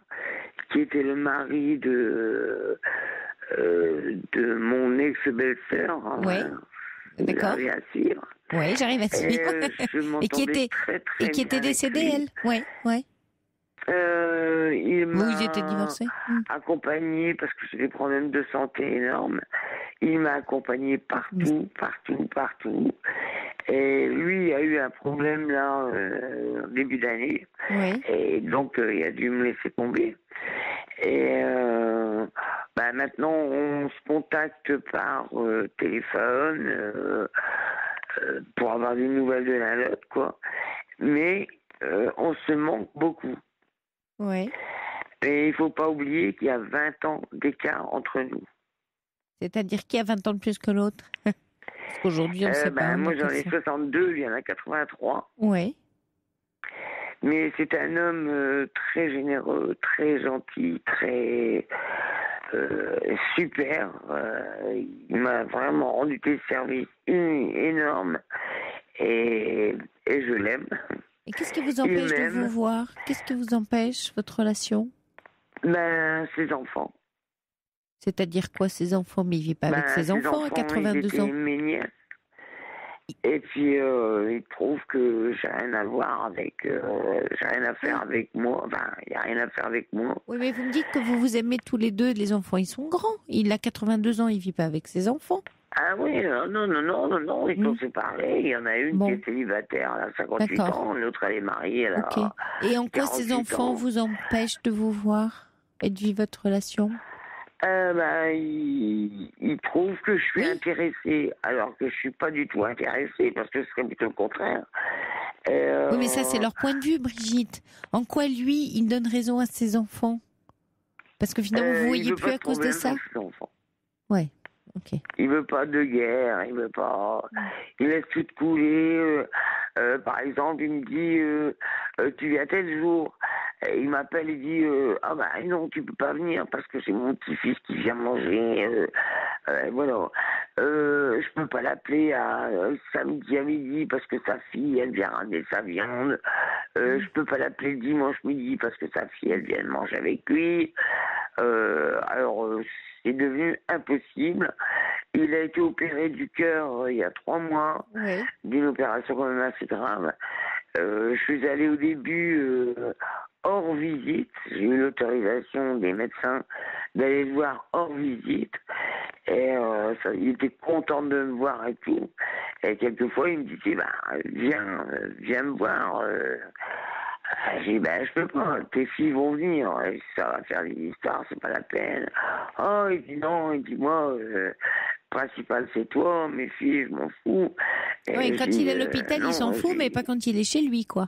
qui était le mari de mon ex-belle-sœur. D'accord. J'arrive à suivre. Oui, j'arrive à suivre. Et qui était décédée, elle. Oui. Il m'a ils étaient divorcés. accompagné, parce que j'ai des problèmes de santé énormes. Il m'a accompagné partout. Et lui a eu un problème là, au début d'année. Oui. Et donc, il a dû me laisser tomber. Et maintenant, on se contacte par téléphone pour avoir des nouvelles de l'un l'autre, quoi. Mais on se manque beaucoup. Oui. Et il ne faut pas oublier qu'il y a 20 ans d'écart entre nous. C'est-à-dire qui a 20 ans de plus que l'autre? Parce qu'aujourd'hui, on ne sait pas. Moi, j'en ai 62, lui, il y en a 83. Oui. Mais c'est un homme très généreux, très gentil, très super. Il m'a vraiment rendu des services énormes et je l'aime. Et qu'est-ce qui vous empêche de vous voir? Qu'est-ce qui vous empêche, votre relation? Ben, ses enfants. C'est-à-dire quoi, ses enfants? Mais il ne vit pas avec ses enfants à 82 ans. Mes nièces. Et puis, il trouve que j'ai rien à voir avec... j'ai rien à faire avec moi. Enfin, il n'y a rien à faire avec moi. Oui, mais vous me dites que vous vous aimez tous les deux. Les enfants, ils sont grands. Il a 82 ans, il ne vit pas avec ses enfants. Ah oui, non, ils sont séparés. Il y en a une qui est célibataire, elle a 58 ans, l'autre elle est mariée, elle a Et en quoi ces enfants vous empêchent de vous voir et de vivre votre relation? Il trouve que je suis intéressée, alors que je suis pas du tout intéressée, parce que ce serait plutôt le contraire. Oui, mais ça c'est leur point de vue, Brigitte. En quoi lui, il donne raison à ses enfants? Parce que finalement, vous ne voyez plus à cause de ça. Ouais. Okay. Il veut pas de guerre, il veut pas. Il laisse tout couler. Par exemple, il me dit tu viens tel jour. Il m'appelle et dit ah bah non, tu peux pas venir parce que c'est mon petit-fils qui vient manger. Voilà. Je peux pas l'appeler à samedi à midi parce que sa fille elle vient ramener sa viande. Je peux pas l'appeler le dimanche midi parce que sa fille elle vient manger avec lui. Alors c'est devenu impossible. Il a été opéré du cœur il y a 3 mois, d'une opération quand même assez grave. Je suis allé au début hors visite. J'ai eu l'autorisation des médecins d'aller le voir hors visite. Et il était content de me voir et tout. Et quelquefois, il me disait, viens me voir. J'ai dit, je peux pas, tes filles vont venir, ça va faire des histoires, c'est pas la peine. Oh, il dit non, il dit moi, principal c'est toi, mes filles, je m'en fous. Oui, quand il est à l'hôpital, il s'en fout, mais pas quand il est chez lui, quoi.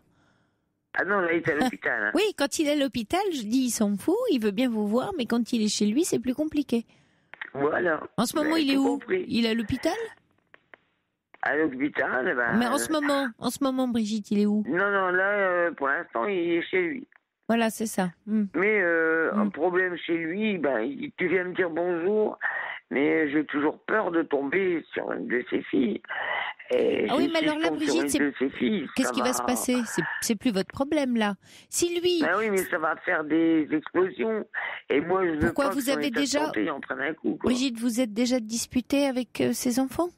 Ah non, là, il est à l'hôpital. Hein. Oui, quand il est à l'hôpital, je dis, il s'en fout, il veut bien vous voir, mais quand il est chez lui, c'est plus compliqué. Voilà. En ce moment, il est où? Il est à l'hôpital? À l'hôpital, Mais en ce moment, Brigitte, il est où? Non, là, pour l'instant, il est chez lui. Voilà, c'est ça. Mais un problème chez lui, tu viens me dire bonjour, mais j'ai toujours peur de tomber sur une de ses filles. Et ah oui, mais alors là, Brigitte, qu'est-ce qui va se passer? C'est plus votre problème, là. Si lui... oui, mais ça va faire des explosions. Et moi, je veux Pourquoi pas vous avez déjà... en prenne un coup, quoi. Brigitte, vous êtes déjà disputé avec ses enfants?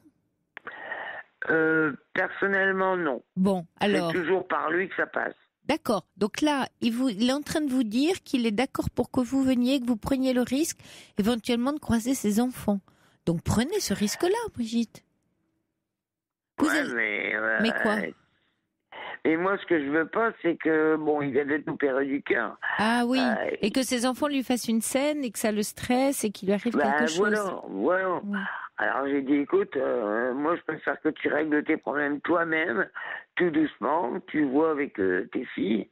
Personnellement, non. Bon, alors... C'est toujours par lui que ça passe. D'accord. Donc là, il est en train de vous dire qu'il est d'accord pour que vous veniez, que vous preniez le risque, éventuellement, de croiser ses enfants. Donc prenez ce risque-là, Brigitte. Mais quoi? Et moi, ce que je veux pas, c'est que, il vient d'être opéré du cœur. Ah oui, et que ses enfants lui fassent une scène et que ça le stresse et qu'il lui arrive quelque chose. Voilà. Ouais. Alors j'ai dit, écoute, moi je préfère que tu règles tes problèmes toi-même, tout doucement, tu vois avec tes filles,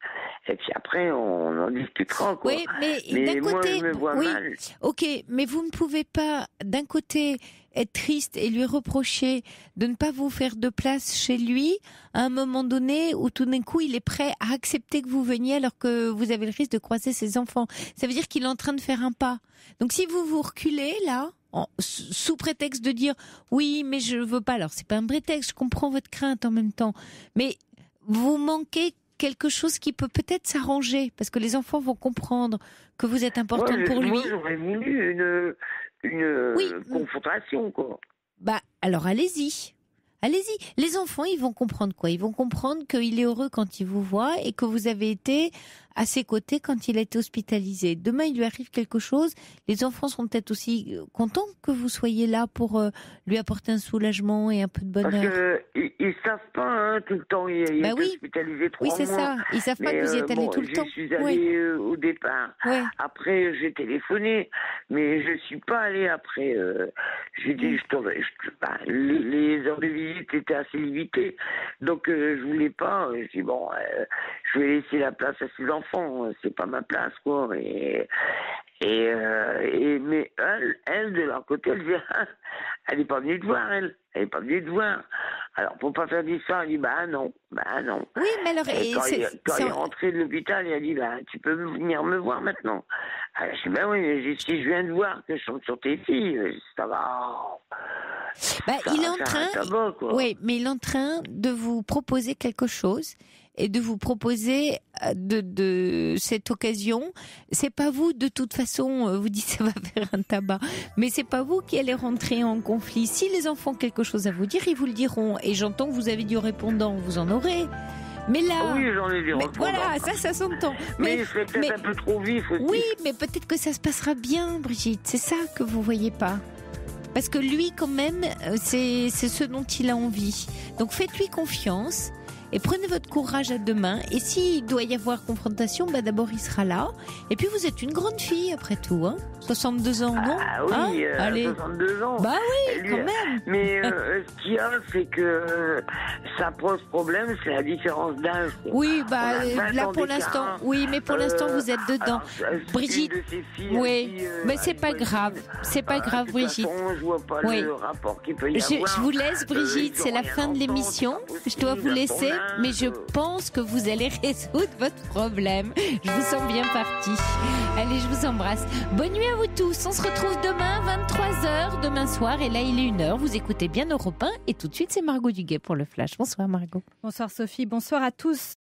et puis après on en discutera, quoi. Oui, mais d'un côté, moi, je me vois mal. Ok, mais vous ne pouvez pas, d'un côté, être triste et lui reprocher de ne pas vous faire de place chez lui à un moment donné où tout d'un coup il est prêt à accepter que vous veniez alors que vous avez le risque de croiser ses enfants. Ça veut dire qu'il est en train de faire un pas. Donc si vous reculez là, sous prétexte de dire oui mais je veux pas, alors c'est pas un prétexte, je comprends votre crainte en même temps, mais vous manquez quelque chose qui peut peut-être s'arranger parce que les enfants vont comprendre que vous êtes importante pour lui. Moi j'aurais voulu une confrontation, quoi. Alors allez-y. Allez-y. Les enfants, ils vont comprendre quoi? Ils vont comprendre qu'il est heureux quand il vous voit et que vous avez été à ses côtés quand il a été hospitalisé. Demain, il lui arrive quelque chose. Les enfants seront peut-être aussi contents que vous soyez là pour lui apporter un soulagement et un peu de bonheur. Parce qu'ils savent pas, tout le temps. Il est hospitalisé 3 mois. Oui, c'est ça. Ils savent pas que vous y êtes allé tout le temps. Je suis allée au départ. Ouais. Après, j'ai téléphoné, mais je suis pas allée après. J'ai dit, les heures de visite, Brigitte était assez limitée. Donc, je voulais pas. Je dis, bon, je vais laisser la place à ses enfants. C'est pas ma place, quoi. Mais elle, de leur côté, elle dit, elle n'est pas venue te voir, elle. Elle n'est pas venue te voir. Alors, pour pas faire d'histoire, elle dit, bah non. Oui, mais alors... Quand il est rentré de l'hôpital, il a dit, bah, tu peux venir me voir maintenant. Alors, je dis, bah oui, mais si je viens de voir que je chante sur tes filles, ça va... il est en train... tabac, quoi. Oui, mais il est en train de vous proposer quelque chose et de vous proposer de cette occasion. C'est pas vous, de toute façon, vous dites ça va faire un tabac, mais c'est pas vous qui allez rentrer en conflit. Si les enfants ont quelque chose à vous dire, ils vous le diront. Et j'entends que vous avez du répondant, vous en aurez. Mais là, oui, j'en ai du répondant. Voilà, ça s'entend. Mais il serait peut-être un peu trop vif aussi. Oui, mais peut-être que ça se passera bien, Brigitte. C'est ça que vous voyez pas. Parce que lui, quand même, c'est ce dont il a envie. Donc faites-lui confiance. Et prenez votre courage à deux mains. Et s'il doit y avoir confrontation, d'abord il sera là. Et puis vous êtes une grande fille après tout, hein. 62 ans, non? Ah oui, allez. 62 ans. Bah oui, quand même. Mais ce qu'il y a, c'est que ça pose problème, c'est la différence d'âge. Oui, là pour l'instant, oui, mais pour l'instant vous êtes dedans. Alors, Brigitte, oui, mais c'est pas grave. C'est pas grave, Brigitte. Je vois pas le rapport qu'il peut y avoir. Je vous laisse, Brigitte, c'est la fin de l'émission. Je dois vous laisser. Mais je pense que vous allez résoudre votre problème. Je vous sens bien parti. Allez, je vous embrasse. Bonne nuit à vous tous. On se retrouve demain, 23h, demain soir. Et là, il est 1h. Vous écoutez bien Europe 1. Et tout de suite, c'est Margot Duguay pour le Flash. Bonsoir, Margot. Bonsoir, Sophie. Bonsoir à tous.